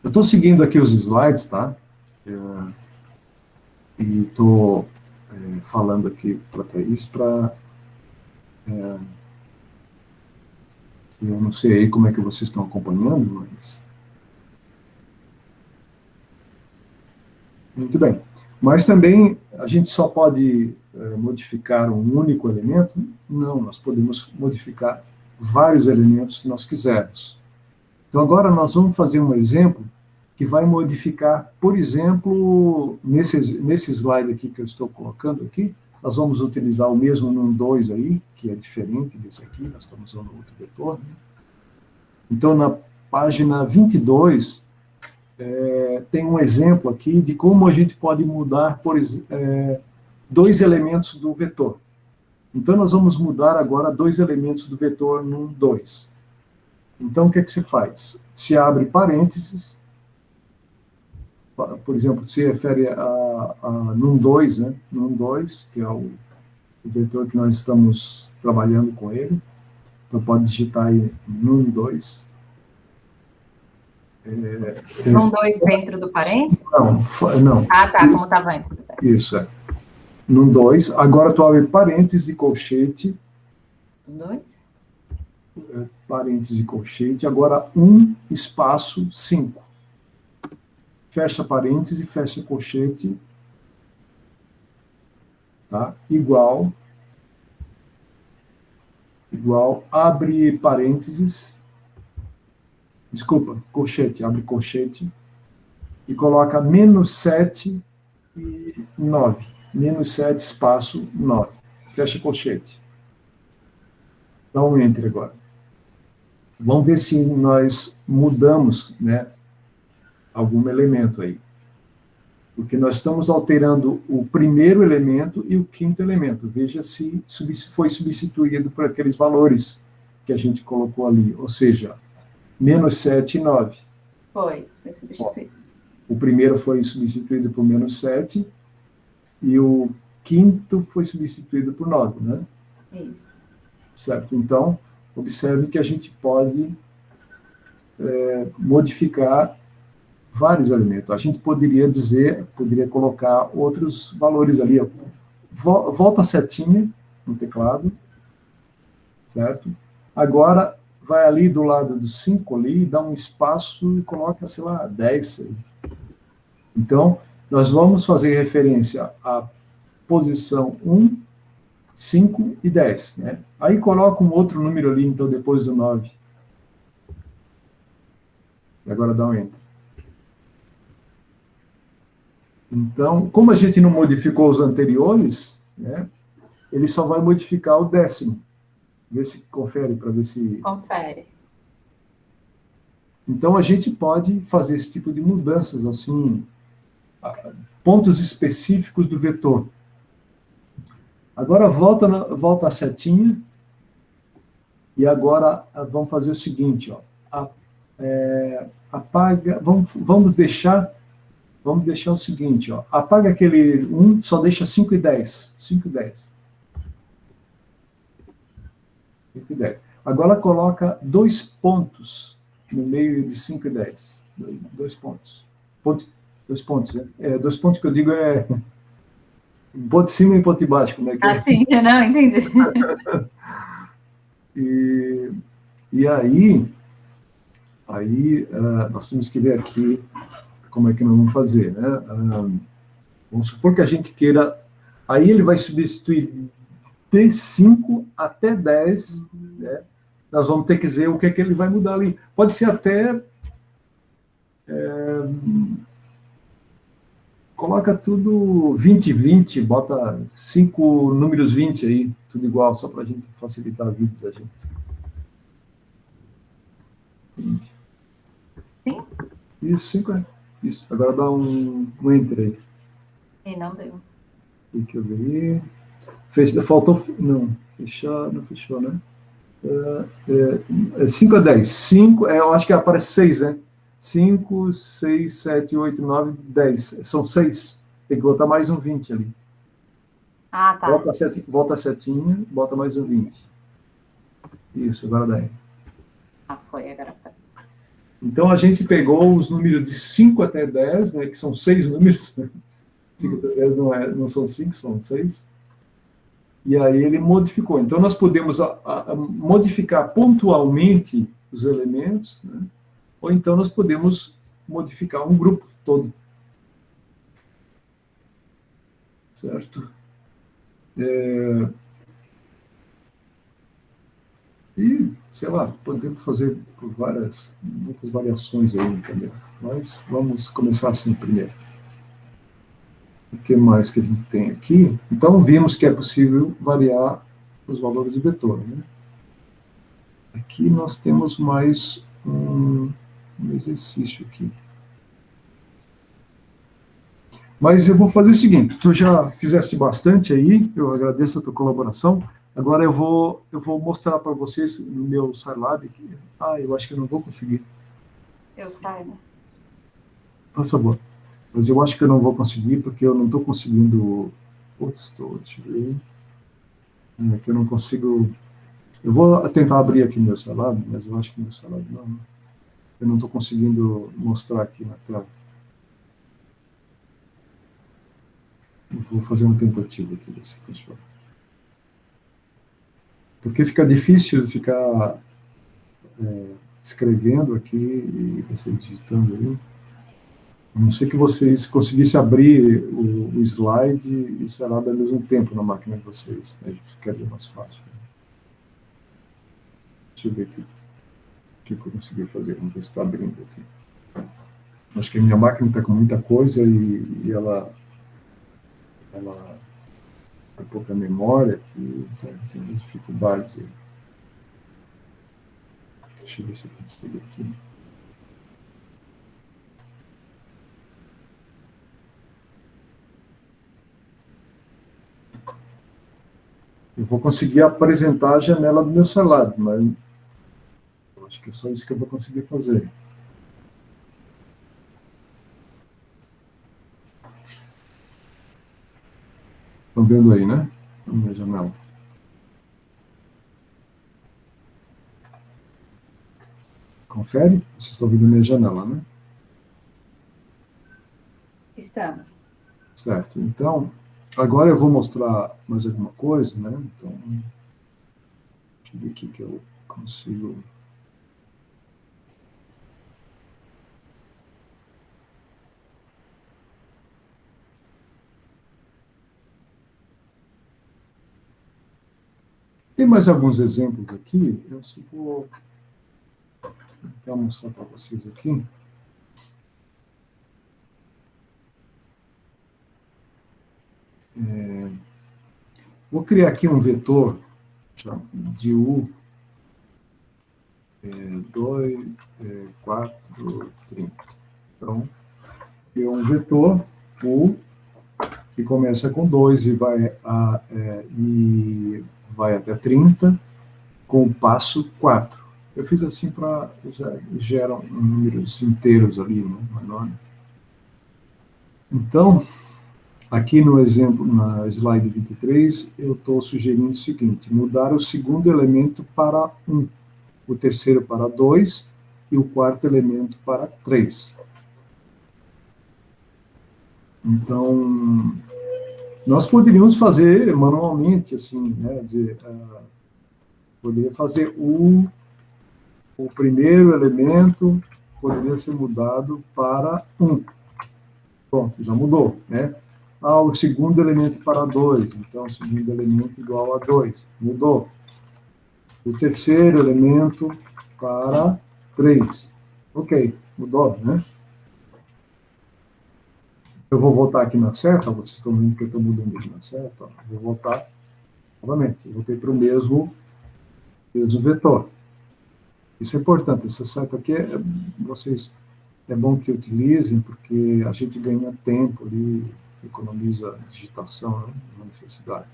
Eu estou seguindo aqui os slides, tá? E estou falando aqui para a Thaís para... eu não sei aí como é que vocês estão acompanhando, mas... Muito bem. Mas também a gente só pode modificar um único elemento? Não, nós podemos modificar vários elementos se nós quisermos. Então agora nós vamos fazer um exemplo que vai modificar, por exemplo, nesse slide aqui que eu estou colocando aqui, nós vamos utilizar o mesmo num 2 aí, que é diferente desse aqui, nós estamos usando outro vetor, né? Então na página 22, tem um exemplo aqui de como a gente pode mudar, por exemplo, dois elementos do vetor. Então, nós vamos mudar agora dois elementos do vetor num 2. Então, o que é que se faz? Se abre parênteses, por exemplo, se refere a num 2, né? Num 2, que é o vetor que nós estamos trabalhando com ele. Então, pode digitar aí num 2. Num 2 dentro do parênteses? Não. Ah, tá, como estava antes. Certo. Isso, Num 2. Agora tu abre parênteses e colchete. Os dois? Parênteses e colchete. Agora espaço 5. Fecha parênteses e fecha colchete. Tá? Igual, abre parênteses. Desculpa, colchete, abre colchete. E coloca -7 e 9. -7, espaço 9. Fecha colchete. Dá um enter agora. Vamos ver se nós mudamos, né, algum elemento aí. Porque nós estamos alterando o primeiro elemento e o quinto elemento. Veja se foi substituído por aqueles valores que a gente colocou ali. Ou seja, -7 e 9. Foi substituído. O primeiro foi substituído por -7 e o quinto foi substituído por 9, né? Isso. Certo. Então, observe que a gente pode modificar vários elementos. A gente poderia colocar outros valores ali. Ó. Volta a setinha no teclado, certo? Agora, vai ali do lado do 5 ali, dá um espaço e coloca, sei lá, 10 aí. Então, nós vamos fazer referência à posição 1, 5 e 10, né? Aí coloca um outro número ali, então, depois do 9. E agora dá um enter. Então, como a gente não modificou os anteriores, né, ele só vai modificar o 10º. Vê se confere para ver se... Confere. Então, a gente pode fazer esse tipo de mudanças, assim, pontos específicos do vetor. Agora, volta a setinha E agora vamos fazer o seguinte, ó, apaga, vamos deixar o seguinte, ó, apaga aquele 1, só deixa 5 e 10. 5 e 10. 5 e 10. Agora coloca 2 pontos no meio de 5 e 10. 2 pontos. 2 pontos, né? 2 pontos que eu digo um ponto de cima e um ponto de baixo, como é que é? Ah, sim, não, entendi. E aí nós temos que ver aqui como é que nós vamos fazer, né? Vamos supor que a gente queira, aí ele vai substituir de 5 até 10, né? Nós vamos ter que dizer o que é que ele vai mudar ali. Pode ser até coloca tudo 20, 20, bota 5 números 20 aí, tudo igual, só para a gente facilitar a vida da gente. 20. Sim? Isso, 5 é. Isso, agora dá um enter aí. E não deu. Deixa eu ver. Faltou. Não, não fechou, né? 5 a 10. 5, eu acho que aparece 6, né? 5, 6, 7, 8, 9, 10. São 6. Tem que botar mais um 20 ali. Ah, tá. Volta a setinha, bota mais um 20. Isso, agora daí. Ah, foi, agora foi. Então a gente pegou os números de 5 até 10, né? Que são 6 números. Né? 5 até 10 não são 5, são 6. E aí ele modificou. Então, nós podemos modificar pontualmente os elementos, né? Ou então nós podemos modificar um grupo todo. Certo? E, sei lá, podemos fazer por muitas variações aí, entendeu? Mas vamos começar assim primeiro. O que mais que a gente tem aqui? Então, vimos que é possível variar os valores do vetor, né? Aqui nós temos mais um exercício aqui. Mas eu vou fazer o seguinte, tu já fizeste bastante aí, eu agradeço a tua colaboração. Agora eu vou mostrar para vocês no meu Scilab aqui. Eu acho que eu não vou conseguir. Eu saio. Por favor. Mas eu acho que eu não vou conseguir, porque eu não estou conseguindo... deixa eu ver. É que eu não consigo... Eu vou tentar abrir aqui meu Scilab, mas eu acho que meu Scilab não... Eu não estou conseguindo mostrar aqui na tela. Eu vou fazer uma tentativa aqui desse pessoal. Porque fica difícil ficar escrevendo aqui e você digitando aí. A não ser que vocês conseguissem abrir o slide e o Scilab ao mesmo tempo na máquina de vocês. Aí ficaria mais fácil. Deixa eu ver aqui. O que eu consegui fazer? Vamos ver se está abrindo aqui. Acho que a minha máquina está com muita coisa e ela tem pouca memória aqui, tem dificuldades aí. Deixa eu ver se eu consigo aqui. Eu vou conseguir apresentar a janela do meu Scilab, mas eu acho que é só isso que eu vou conseguir fazer. Estão vendo aí, né? A minha janela. Confere? Vocês estão vendo a minha janela, né? Estamos. Certo. Então, agora eu vou mostrar mais alguma coisa, né? Então, deixa eu ver aqui que eu consigo... Tem mais alguns exemplos aqui, eu só vou tentar mostrar para vocês aqui. Vou criar aqui um vetor de U 2, 4, 30. Então, é um vetor U que começa com 2 e vai até 30. com o passo 4. Eu fiz assim para gerar números inteiros ali, né, menor. Então, aqui no exemplo, na slide 23, eu estou sugerindo o seguinte: mudar o segundo elemento para 1, o terceiro para 2 e o quarto elemento para 3. Então, nós poderíamos fazer manualmente, assim, né, dizer, poderia fazer o primeiro elemento poderia ser mudado para 1. Pronto, já mudou, né? O segundo elemento para 2, então o segundo elemento igual a 2, mudou. O terceiro elemento para 3, ok, mudou, né? Eu vou voltar aqui na seta, vocês estão vendo que eu estou mudando aqui na seta, vou voltar novamente, eu voltei para o mesmo vetor. Isso é importante, essa seta aqui, é bom que utilizem, porque a gente ganha tempo ali, economiza digitação, né, na necessidade.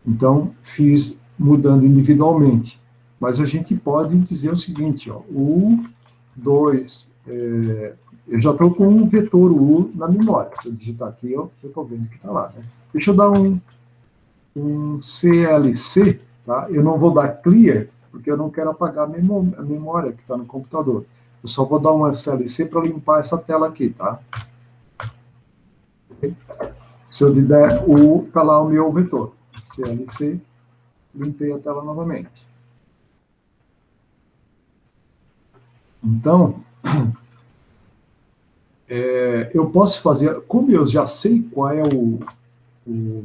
Então, fiz mudando individualmente. Mas a gente pode dizer o seguinte, ó, o 2, eu já estou com um vetor U na memória. Se eu digitar aqui, eu estou vendo que está lá, né? Deixa eu dar um CLC, tá? Eu não vou dar clear, porque eu não quero apagar a memória que está no computador. Eu só vou dar uma CLC para limpar essa tela aqui, tá? Se eu der U, está lá o meu vetor. CLC, limpei a tela novamente. Então, eu posso fazer, como eu já sei qual é o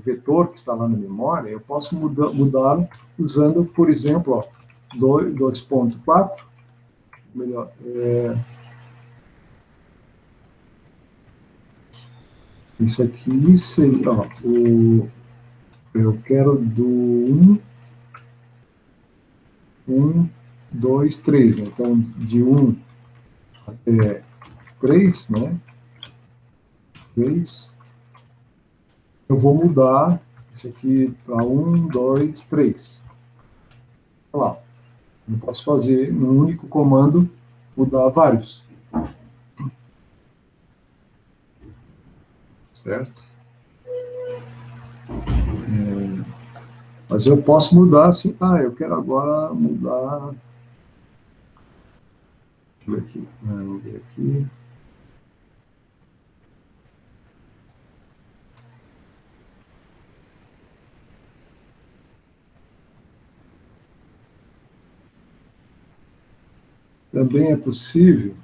vetor que está lá na memória, eu posso mudá-lo usando, por exemplo, ó, 2.4, melhor, isso aqui seria, ó, eu quero do 1, 2, 3, né? Então, de 1 até 3, né? 3, eu vou mudar isso aqui para 1, 2, 3. Olha lá, eu posso fazer num único comando, mudar vários. Certo? Mas eu posso mudar assim, eu quero agora mudar. Deixa eu ver aqui. Vamos ver aqui. Também é possível.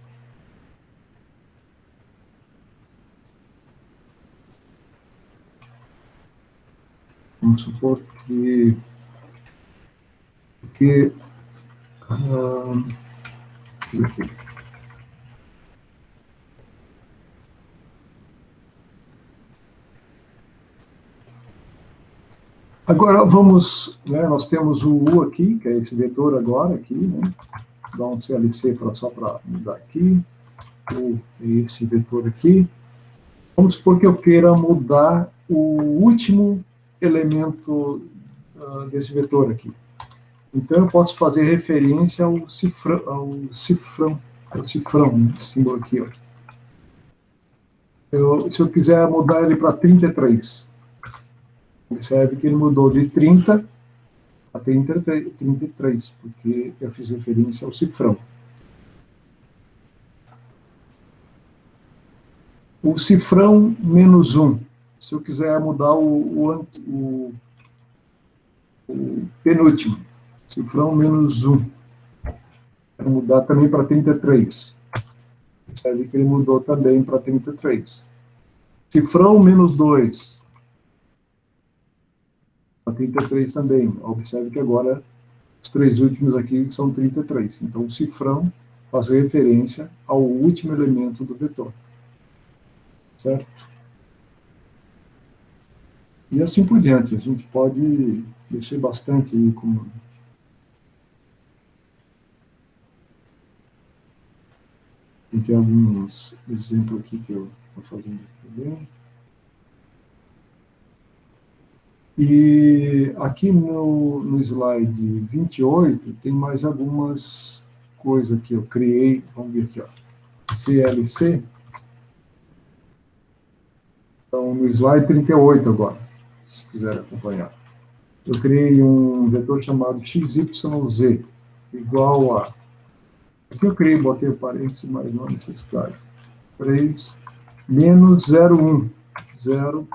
Vamos supor que deixa eu ver aqui. Agora vamos, né, nós temos o U aqui, que é esse vetor agora aqui, né? Dá um CLC só para mudar aqui. Esse vetor aqui. Vamos supor que eu queira mudar o último elemento desse vetor aqui. Então, eu posso fazer referência ao cifrão, né, esse símbolo aqui. Ó. Se eu quiser mudar ele para 33, observe que ele mudou de 30 a 33, porque eu fiz referência ao cifrão. O cifrão menos 1, se eu quiser mudar o penúltimo, cifrão menos 1, quero mudar também para 33. Observe que ele mudou também para 33. Cifrão menos 2, para 33 também. Observe que agora os três últimos aqui são 33. Então, o cifrão faz referência ao último elemento do vetor. Certo? E assim por diante. A gente pode mexer bastante aí com... Tem alguns exemplos aqui que eu estou fazendo também. E aqui no slide 28, tem mais algumas coisas que eu criei. Vamos ver aqui, ó. CLC. Então, no slide 38 agora, se quiser acompanhar. Eu criei um vetor chamado XYZ, igual a... Aqui eu criei, botei o parênteses, mas não é necessário. 3 menos 0,1. 0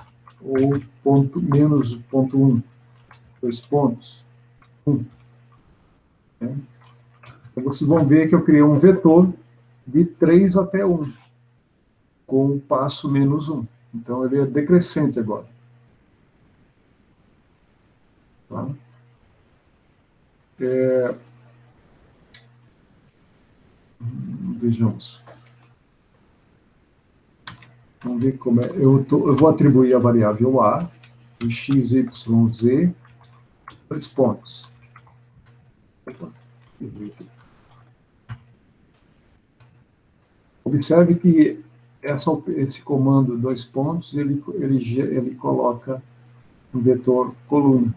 ou ponto, menos ponto 1. 2 pontos. 1. Né? Então, vocês vão ver que eu criei um vetor de 3 até 1, com o passo menos 1. Então, ele é decrescente agora. Tá? Vejamos. Vamos ver como é. Eu vou atribuir a variável A, o x, y, z, 2 pontos. Observe que esse comando 2 pontos, ele coloca um vetor coluna,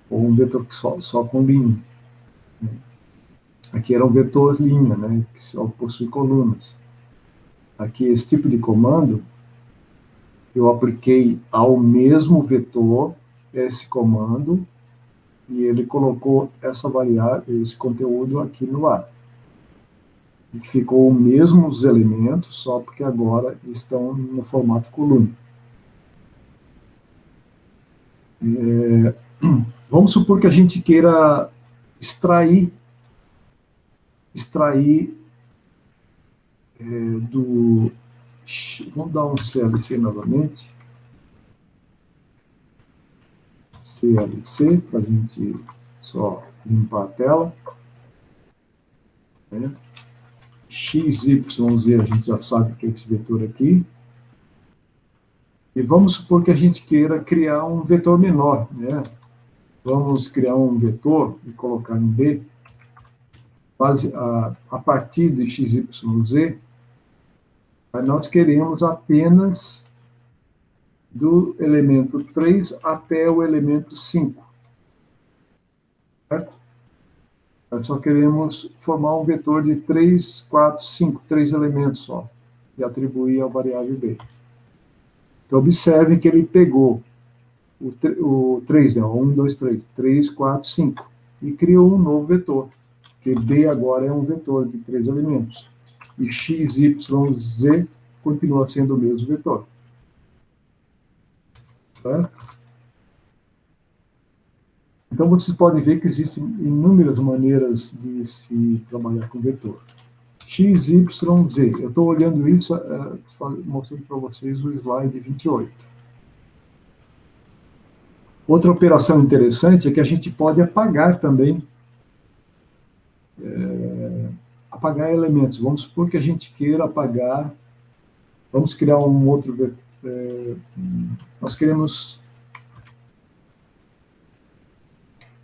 ou um vetor só com linha. Aqui era um vetor linha, né, que só possui colunas. Aqui, esse tipo de comando, eu apliquei ao mesmo vetor esse comando, e ele colocou essa variável, esse conteúdo aqui no ar. E ficou os mesmos elementos, só porque agora estão no formato coluna. Vamos supor que a gente queira extrair do... Vamos dar um CLC novamente. CLC, para a gente só limpar a tela. XYZ, a gente já sabe que é esse vetor aqui. E vamos supor que a gente queira criar um vetor menor, né? Vamos criar um vetor e colocar em B, a partir de XYZ, mas nós queremos apenas do elemento 3 até o elemento 5. Certo? Nós só queremos formar um vetor de 3, 4, 5, 3 elementos só, e atribuir a variável B. Então, observe que ele pegou o 3, né? 1, 2, 3, 3, 4, 5, e criou um novo vetor, que B agora é um vetor de 3 elementos, e x, y, z continua sendo o mesmo vetor. Certo? Então, vocês podem ver que existem inúmeras maneiras de se trabalhar com vetor. X, Y, Z. Eu estou olhando isso, mostrando para vocês o slide 28. Outra operação interessante é que a gente pode apagar também, apagar elementos. Vamos supor que a gente queira apagar, vamos criar um outro vetor, nós queremos...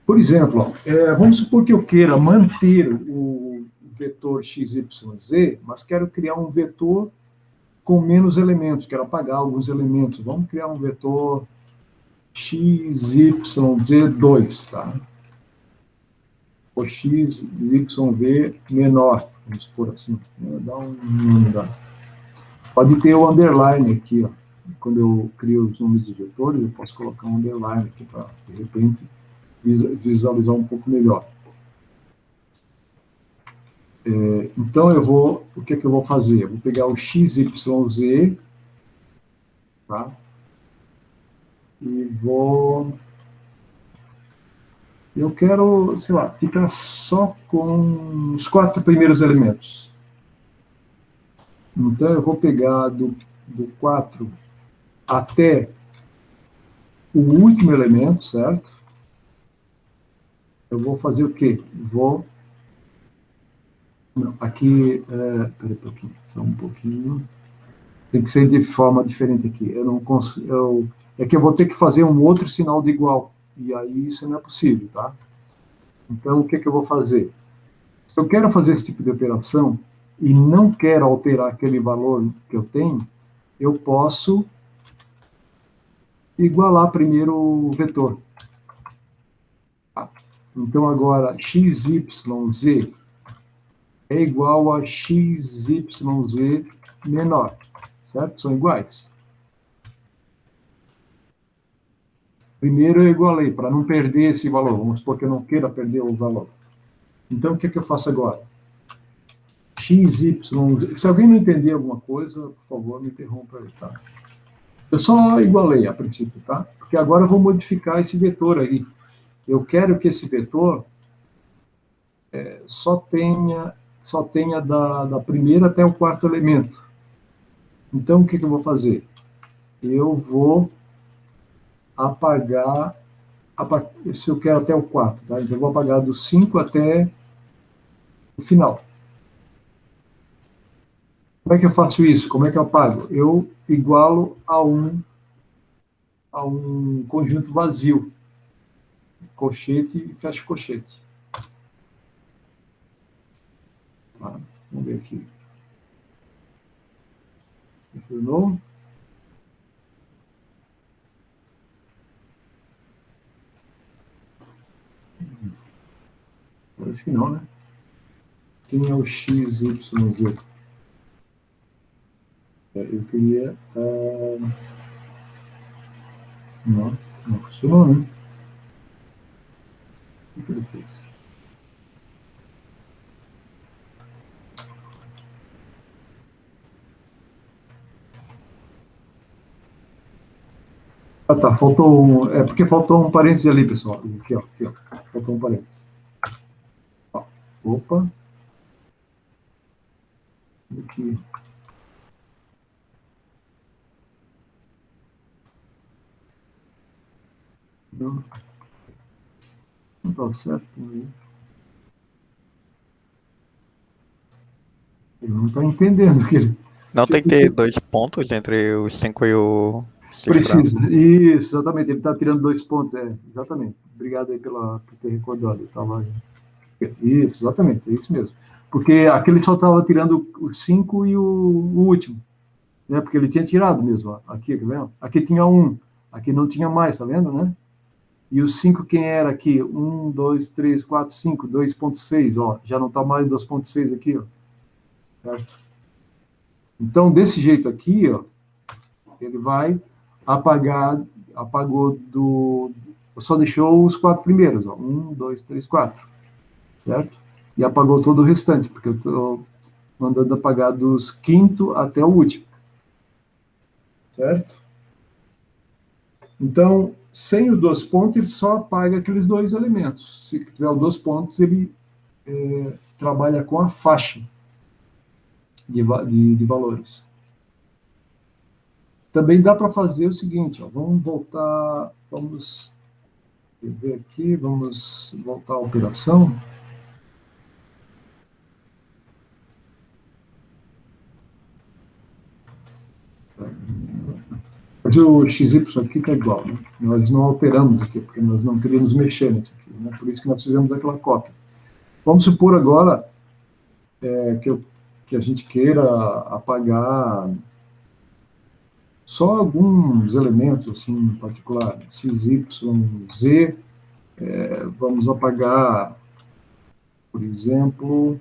Por exemplo, vamos supor que eu queira manter o vetor XYZ, mas quero criar um vetor com menos elementos, quero apagar alguns elementos. Vamos criar um vetor XYZ2, tá? Ou XYV menor, vamos supor assim. Dá um nome. Pode ter o underline aqui, ó. Quando eu crio os nomes de vetores, eu posso colocar um underline aqui para, de repente, visualizar um pouco melhor. Então, o que eu vou fazer? Eu vou pegar o XYZ, tá? E eu quero, sei lá, ficar só com os 4 primeiros elementos. Então, eu vou pegar do 4 até o último elemento, certo? Eu vou fazer o quê? Não, aqui... Peraí só um pouquinho. Tem que ser de forma diferente aqui. Eu não consigo... é que eu vou ter que fazer um outro sinal de igual. E aí isso não é possível, tá? Então, o que eu vou fazer? Se eu quero fazer esse tipo de operação e não quero alterar aquele valor que eu tenho, eu posso igualar primeiro o vetor. Tá? Então, agora, XYZ é igual a XYZ menor, certo? São iguais. Primeiro eu igualei, para não perder esse valor. Vamos supor que eu não queira perder o valor. Então, o que, é que eu faço agora? XY. Se alguém não entender alguma coisa, por favor, me interrompa aí, tá? Eu só igualei a princípio, tá? Porque agora eu vou modificar esse vetor aí. Eu quero que esse vetor só tenha da primeira até o quarto elemento. Então, o que, que eu vou fazer? Eu vou apagar, se eu quero até o 4, tá? Então, eu vou apagar do 5 até o final. Como é que eu faço isso? Como é que eu apago? Eu igualo a um conjunto vazio. Colchete e fecha colchete. Tá? Vamos ver aqui. Confirmou? Parece que não, né? Quem é o XYZ? Eu queria. Não, não funcionou, né? O que ele fez? Ah, tá. Faltou um. É porque faltou um parênteses ali, pessoal. Aqui, ó. Aqui, ó. Faltou um parênteses. Ó, opa. Aqui. Não está certo. Ele não está entendendo que ele. Não tem que ter 2 pontos entre o 5 e o cifrado. Precisa. Isso, exatamente. Ele está tirando 2 pontos. Exatamente. Obrigado aí por ter recordado. Eu tava... Isso, exatamente. É isso mesmo. Porque aquele só estava tirando o 5 e o último. Né? Porque ele tinha tirado mesmo. Ó. Aqui, tá vendo? Aqui tinha 1. Aqui não tinha mais, tá vendo, né? E o 5 quem era aqui? 1, 2, 3, 4, 5, 2,6. Ó, já não está mais 2,6 aqui, ó. Certo? Então, desse jeito aqui, ó, ele vai apagou só deixou os 4 primeiros, ó, 1, 2, 3, 4, certo? E apagou todo o restante, porque eu estou mandando apagar dos quinto até o último, certo? Então, sem o 2 pontos, ele só apaga aqueles 2 elementos. Se tiver o 2 pontos, ele trabalha com a faixa de valores. Também dá para fazer o seguinte, ó, vamos ver aqui, vamos voltar à operação. Mas o XY aqui está igual, né? Nós não alteramos aqui, porque nós não queríamos mexer nisso aqui, né? Por isso que nós fizemos aquela cópia. Vamos supor agora que a gente queira apagar só alguns elementos, assim, em particular, X, Y, Z. Vamos apagar, por exemplo,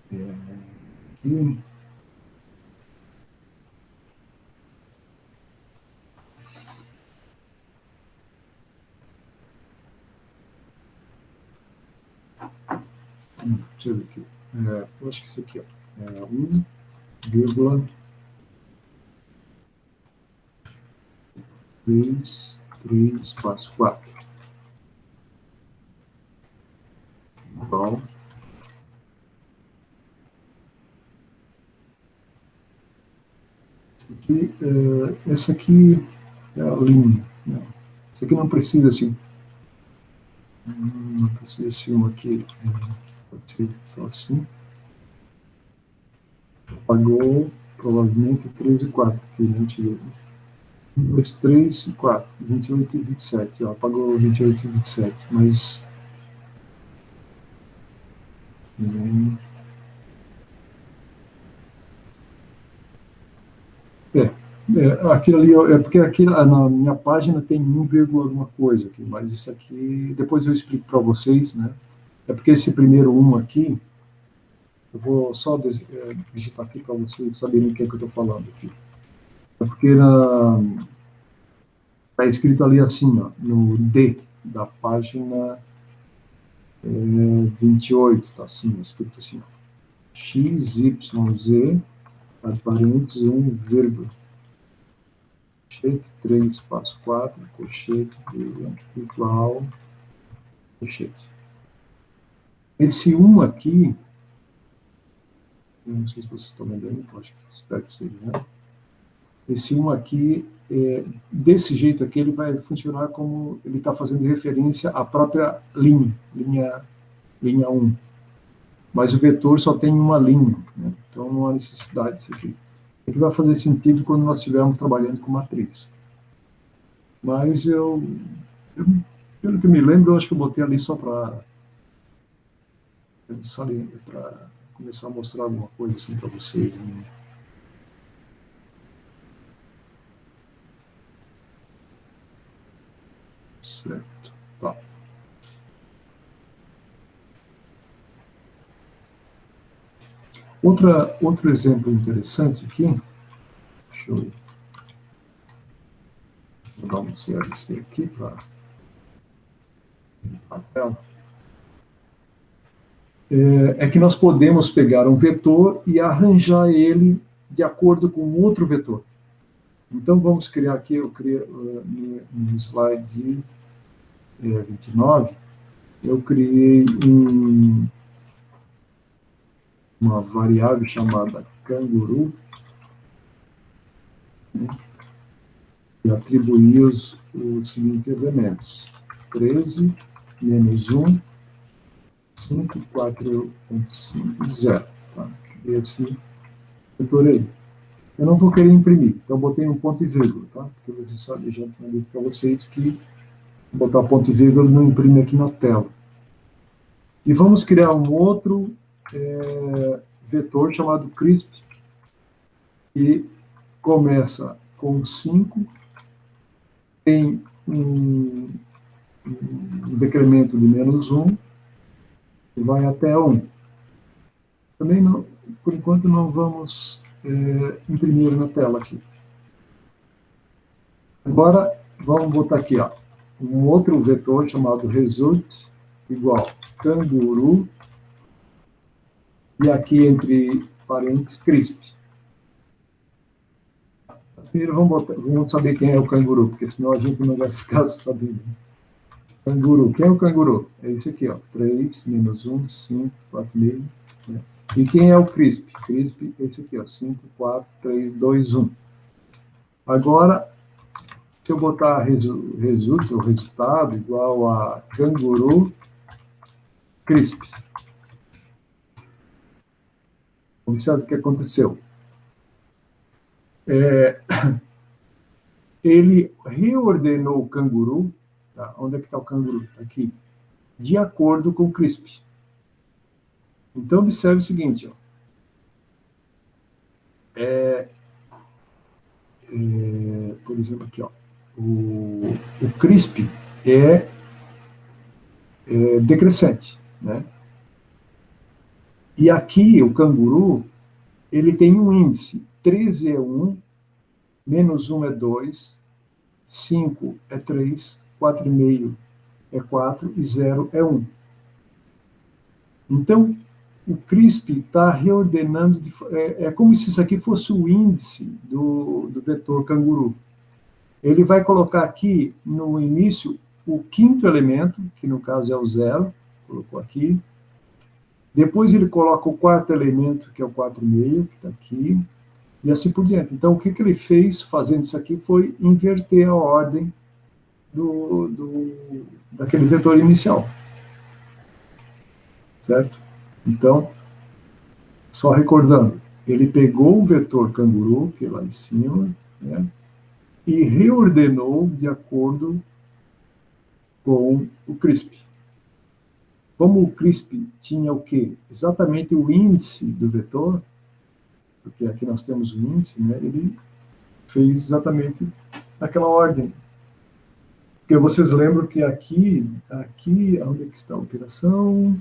aqui, deixa eu ver aqui. Eu acho que isso aqui, ó. 1, 3, 3, espaço 4. Igual. Essa aqui é a linha. Né? Essa aqui não precisa assim. Não precisa ser uma aqui. Pode ser só assim. Apagou provavelmente 3 e 4. Aqui, 28. 1, 2, 3 e 4. 28 e 27. Ó, apagou 28 e 27. Mas. Aquilo ali, porque aqui na minha página tem 1, alguma coisa aqui, mas isso aqui, depois eu explico para vocês, né? É porque esse primeiro 1 aqui, eu vou só digitar aqui para vocês saberem o que é que eu estou falando aqui. É porque está escrito ali assim, ó, no D da página 28, está assim, escrito assim, ó, x, y, z, abre parênteses, 1, vírgula, colchete, 3, espaço 4, colchete, vírgula, igual, colchete. Esse 1 aqui, não sei se vocês estão vendo aí, espero que seja, né? Esse 1 aqui, desse jeito aqui, ele vai funcionar como ele está fazendo referência à própria linha 1. Mas o vetor só tem uma linha, né? Então não há necessidade disso aqui. Isso aqui vai fazer sentido quando nós estivermos trabalhando com matriz. Mas pelo que me lembro, eu acho que eu botei ali só para começar a mostrar alguma coisa assim para vocês, né? Certo. Tá. Outro exemplo interessante aqui, deixa eu dar um CLC aqui para a tela. É que nós podemos pegar um vetor e arranjar ele de acordo com outro vetor. Então, vamos criar aqui, eu criei no slide 29, eu criei uma variável chamada canguru, né, e atribuí os seguintes elementos: 13, menos 1, 5, 4.5, 0. Tá? Esse vetor aí. Eu não vou querer imprimir, então eu botei um ponto e vírgula, tá? Porque você sabe, já tinha dito para vocês que botar ponto e vírgula não imprime aqui na tela. E vamos criar um outro vetor chamado crisp, que começa com 5, tem um decremento de menos 1, e vai até 1. Também, não, por enquanto, não vamos imprimir na tela aqui. Agora, vamos botar aqui, ó, um outro vetor chamado result, igual canguru, e aqui entre parênteses, crisp. Primeiro vamos saber quem é o canguru, porque senão a gente não vai ficar sabendo. Canguru, quem é o canguru? É esse aqui, ó, 3, menos 1, 5, 4,5. Né? E quem é o crisp? Crisp é esse aqui, ó, 5, 4, 3, 2, 1. Agora, se eu botar result, o resultado, igual a canguru crisp. Observe o que aconteceu. Ele reordenou o canguru, tá? Onde é que está o canguru? Tá aqui. De acordo com o crisp. Então, observe o seguinte, ó. Por exemplo, aqui, ó. O crisp é decrescente, né? E aqui, o canguru, ele tem um índice. 13 é 1, menos 1 é 2, 5 é 3, 4,5 é 4 e 0 é 1. Então, o CRISP está reordenando, é como se isso aqui fosse o índice do vetor canguru. Ele vai colocar aqui, no início, o quinto elemento, que no caso é o 0, colocou aqui. Depois ele coloca o quarto elemento, que é o 4,5, que está aqui, e assim por diante. Então, o que ele fez fazendo isso aqui foi inverter a ordem daquele vetor inicial. Certo? Então, só recordando, ele pegou o vetor canguru, que é lá em cima, né, e reordenou de acordo com o CRISP. Como o CRISP tinha o quê? Exatamente o índice do vetor, porque aqui nós temos o índice, né, ele fez exatamente naquela ordem. Porque vocês lembram que aqui, onde é que está a operação?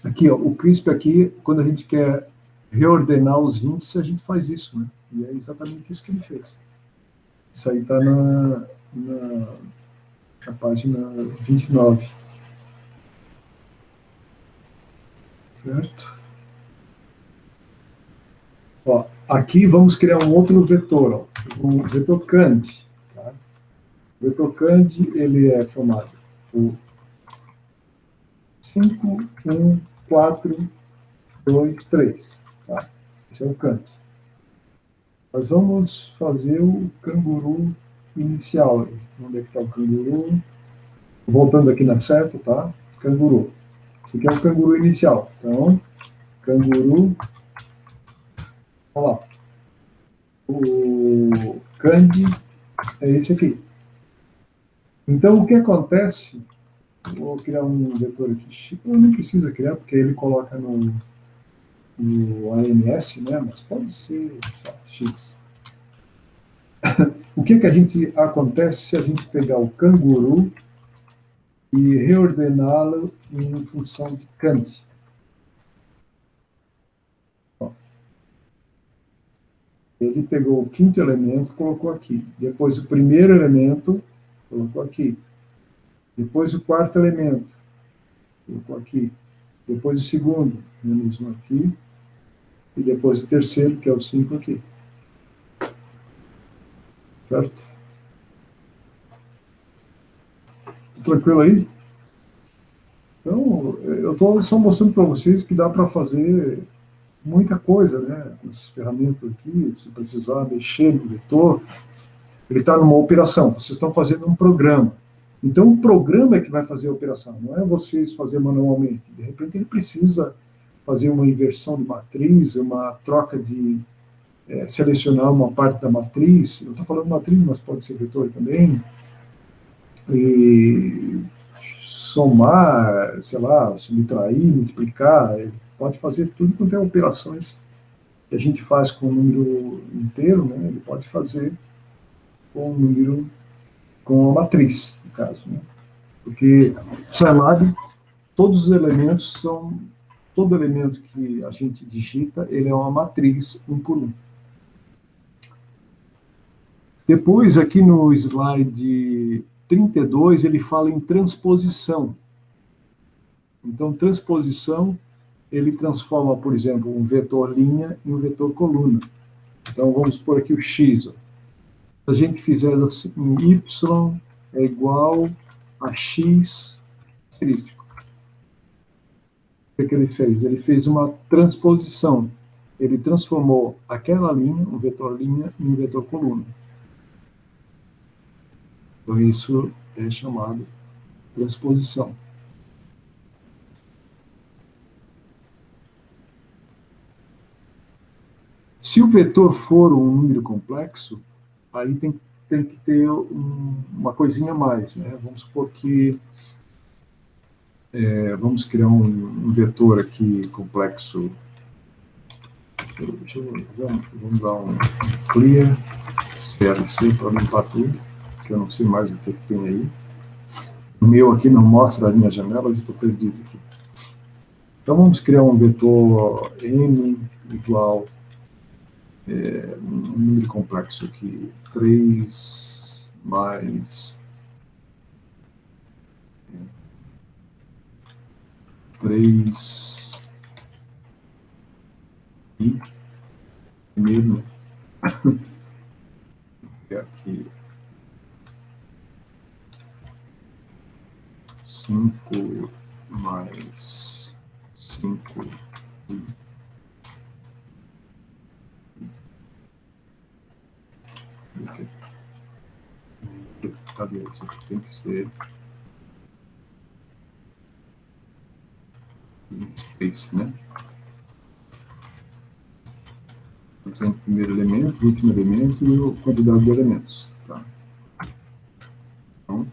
Aqui, ó, o CRISP aqui, quando a gente quer reordenar os índices, a gente faz isso, né? E é exatamente isso que ele fez. Isso aí está na página 29. Certo? Ó, aqui vamos criar um outro vetor, ó, um vetor Cand. Tá? O vetor Cand, ele é formado por 5, 1, 4, 2, 3. Tá? Esse é o Cand. Nós vamos fazer o canguru inicial. Onde é que está o canguru? Voltando aqui na seta, tá? Canguru. Esse aqui é o canguru inicial. Então, canguru. Olha lá. O Cand é esse aqui. Então, o que acontece? Vou criar um vetor aqui. Eu não precisa criar, porque ele coloca no ANS, né? Mas pode ser só X. O que a gente acontece se a gente pegar o canguru e reordená-lo em função de Cand? Ele pegou o quinto elemento, colocou aqui. Depois o primeiro elemento, colocou aqui. Depois o quarto elemento, colocou aqui. Depois o segundo, menos um aqui. E depois o terceiro, que é o 5 aqui. Certo? Tranquilo aí? Então, eu estou só mostrando para vocês que dá para fazer muita coisa, né? Com essas ferramentas aqui, se precisar mexer no vetor, ele está numa operação, vocês estão fazendo um programa. Então, o programa é que vai fazer a operação, não é vocês fazer manualmente. De repente, ele precisa fazer uma inversão de matriz, uma troca de... selecionar uma parte da matriz, eu estou falando matriz, mas pode ser vetor também, e somar, sei lá, subtrair, multiplicar, ele pode fazer tudo quanto é operações que a gente faz com o número inteiro, né? Ele pode fazer com o número, com a matriz, no caso, né? Porque o Scilab, todos os elementos são, todo elemento que a gente digita, ele é uma matriz um por um. Depois, aqui no slide 32, ele fala em transposição. Então, transposição, ele transforma, por exemplo, um vetor linha em um vetor coluna. Então, vamos pôr aqui o x. Ó. Se a gente fizer assim, y é igual a x asterístico. O que ele fez? Ele fez uma transposição. Ele transformou aquela linha, um vetor linha, em um vetor coluna. Então, isso é chamado transposição. Se o vetor for um número complexo, aí tem que ter uma coisinha a mais, né? Vamos supor que vamos criar um vetor aqui complexo. Vamos dar um clear CLC para limpar tudo, que eu não sei mais o que tem aí. O meu aqui não mostra a minha janela, eu estou perdido aqui. Então vamos criar um vetor n igual um número complexo aqui, 3 mais 3 e primeiro aqui 5 mais 5 e cadê isso aqui? Tem que ser space, né? O primeiro elemento, o último elemento e a quantidade de elementos. Tá? Então,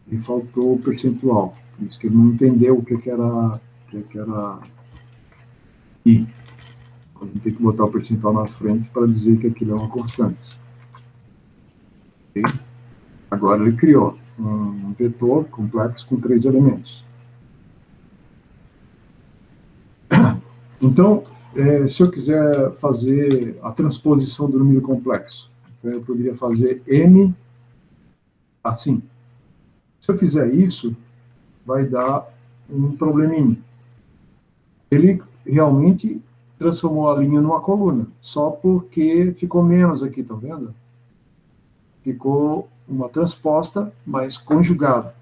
e faltou o percentual. Por isso que ele não entendeu o que era I. A gente tem que botar o percentual na frente para dizer que aquilo é uma constante. Okay? Agora ele criou um vetor complexo com 3 elementos. Então, se eu quiser fazer a transposição do número complexo, então eu poderia fazer M assim. Se eu fizer isso, vai dar um probleminha. Ele realmente transformou a linha numa coluna, só porque ficou menos aqui, tá vendo? Ficou uma transposta, mas conjugada.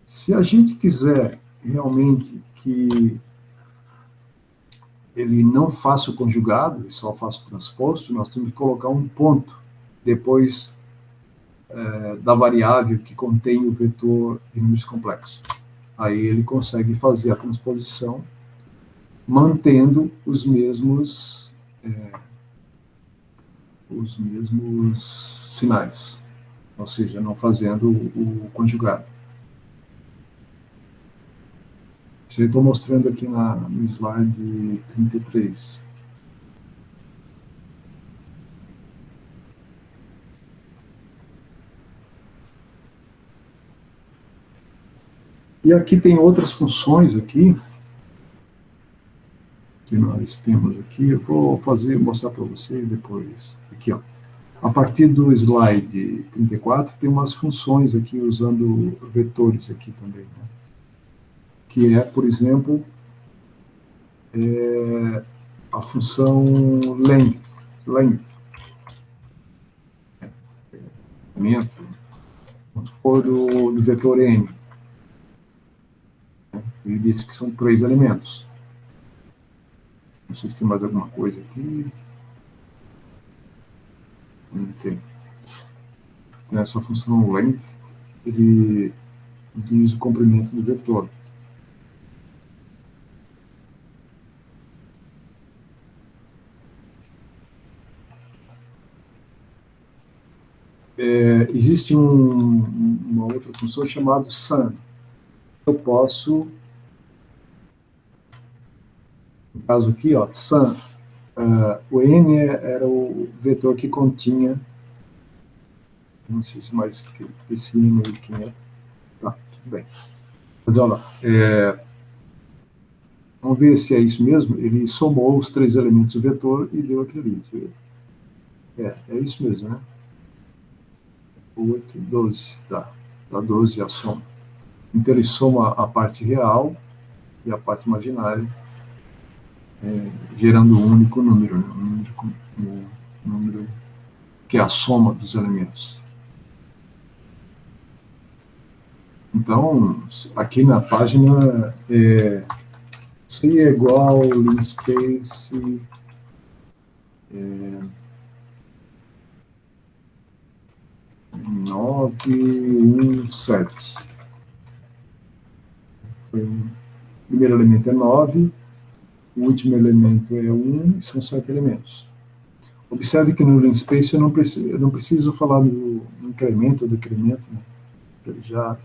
Se a gente quiser realmente que ele não faça o conjugado, e só faça o transposto, nós temos que colocar um ponto depois da variável que contém o vetor de números complexos. Aí ele consegue fazer a transposição mantendo os mesmos sinais, ou seja, não fazendo o conjugado. Isso eu estou mostrando aqui no slide 33. E aqui tem outras funções aqui, que nós temos aqui. Eu vou mostrar para vocês depois. Aqui, ó. A partir do slide 34, tem umas funções aqui usando vetores aqui também, né? Que é, por exemplo, a função length. Vamos supor do vetor n. Ele diz que são 3 elementos. Não sei se tem mais alguma coisa aqui. Não tem. Nessa função length, ele diz o comprimento do vetor. Existe uma outra função chamada sum. Eu posso, no caso aqui, ó, sum, o n era o vetor que continha, não sei se mais esse n aí quem é. Tá, tudo bem. Mas olha lá, vamos ver se é isso mesmo. Ele somou os 3 elementos do vetor e deu aquele ali. É isso mesmo, né? 8, 12, tá. Dá 12 a soma. Então ele soma a parte real e a parte imaginária, gerando um único número, né? Um número que é a soma dos elementos. Então, aqui na página, C é igual linspace 917. O primeiro elemento é 9, o último elemento é 1, e são 7 elementos. Observe que no linspace eu não preciso falar do incremento ou decremento, né? Ele já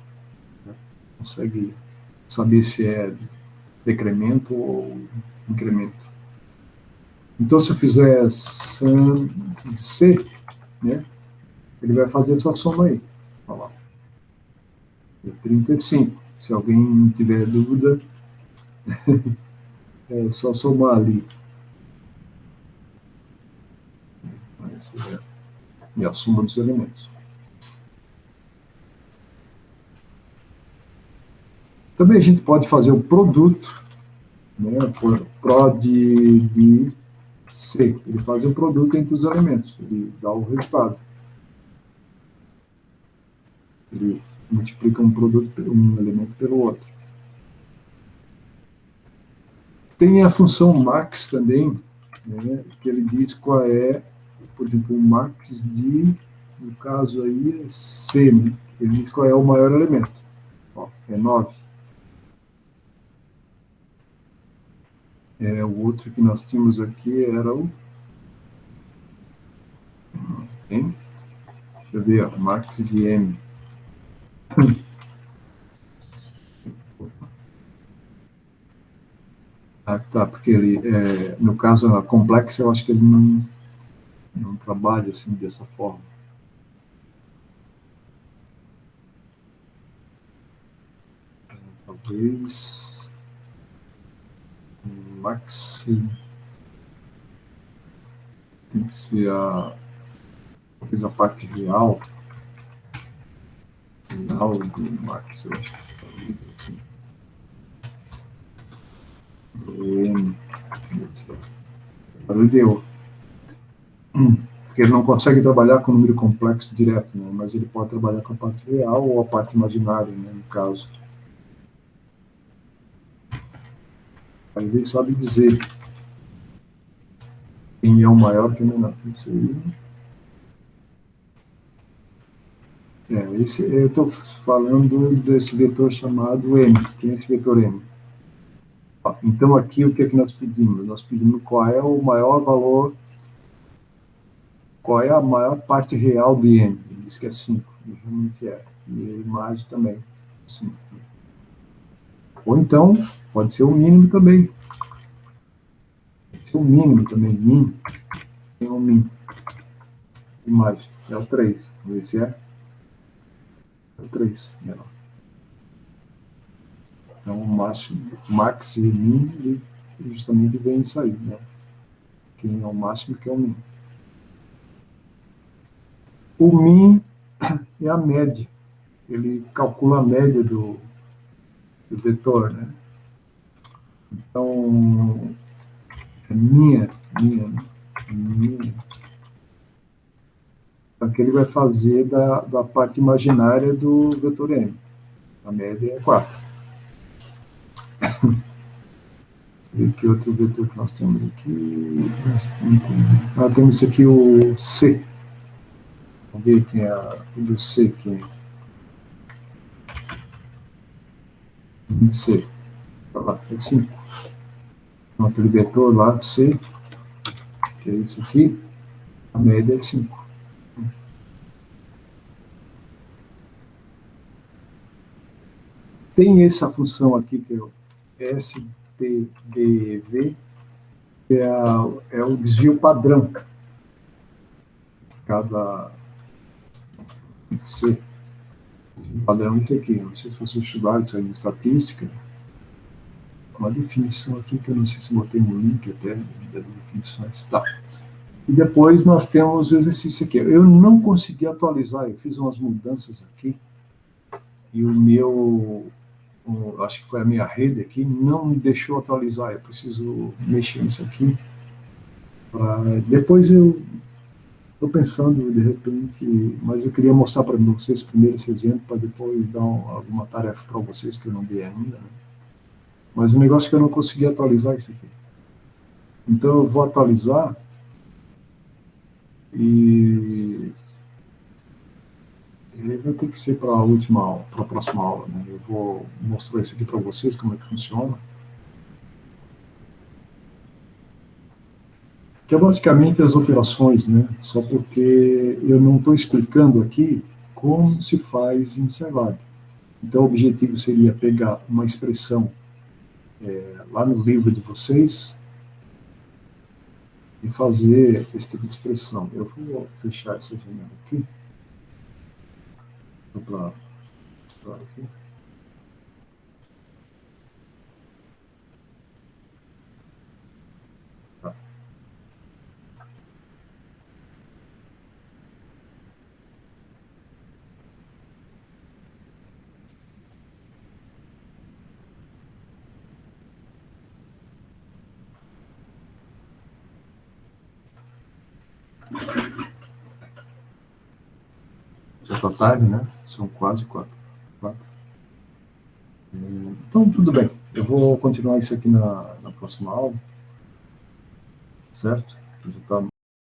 consegue saber se é decremento ou incremento. Então, se eu fizer sum de C, né, ele vai fazer essa soma aí. Olha lá. 35. Se alguém tiver dúvida, é só somar ali. Essa é a soma dos elementos. Também a gente pode fazer o produto, né, prod de C. Ele faz o produto entre os elementos, ele dá o resultado. Ele multiplica um elemento pelo outro. Tem a função max também, né, que ele diz qual é, por exemplo, o max de, no caso aí, é C, né? Ele diz qual é o maior elemento. Ó, é 9. O outro que nós tínhamos aqui era o... Hein? Deixa eu ver, ó, max de M. Ah, tá, porque ele, no caso, a complexa, eu acho que ele não trabalha assim dessa forma. Talvez maxi tem que ser talvez a parte real do maxi, eu acho que assim. Agora deu. Porque ele não consegue trabalhar com número complexo direto, né? Mas ele pode trabalhar com a parte real ou a parte imaginária, né, no caso. Aí ele sabe dizer quem é o maior e quem é o menor. Isso aí. Eu estou falando desse vetor chamado M. Quem é esse vetor M? Então, aqui, o que é que nós pedimos? Nós pedimos qual é o maior valor, qual é a maior parte real de M. Ele diz que é 5, e realmente é. E a imagem também, 5. Ou então, pode ser o mínimo também. Pode ser o mínimo também. Min. Tem um min. Imagem. É o 3. Vamos ver se é. É o 3. Menor. Então, o máximo, max e min, ele justamente vem isso aí, né? Quem é o máximo, que é o min. O min é a média. Ele calcula a média do vetor, né? Então, é minha. Então, que ele vai fazer da parte imaginária do vetor M. A média é 4. E que outro vetor que nós temos aqui? Temos aqui o C. Vamos ver quem é o do C. Quem é? C. Lá, é 5. Então, aquele vetor lá, C, que é isso aqui, a média é 5. Tem essa função aqui, que é o SPDV, que é o desvio padrão. Cada C. O padrão é isso aqui. Não sei se você estudar isso aí em estatística. Uma definição aqui, que eu não sei se botei no link até, das definições. Tá. E depois nós temos o exercício aqui. Eu não consegui atualizar, eu fiz umas mudanças aqui, e o meu, acho que foi a minha rede aqui, não me deixou atualizar. Eu preciso mexer nisso aqui. Depois eu estou pensando, de repente, mas eu queria mostrar para vocês primeiro esse exemplo, para depois dar alguma tarefa para vocês que eu não dei ainda. Né? Mas o negócio é que eu não consegui atualizar isso aqui. Então eu vou atualizar e vai ter que ser para a última aula, para a próxima aula. Né? Eu vou mostrar isso aqui para vocês, como é que funciona. Que é basicamente as operações, né? Só porque eu não estou explicando aqui como se faz em Scilab. Então, o objetivo seria pegar uma expressão lá no livro de vocês e fazer esse tipo de expressão. Eu vou fechar essa janela aqui. Para aqui. Tá. Já está tarde, né? São quase 4. Então, tudo bem. Eu vou continuar isso aqui na próxima aula. Certo? Já está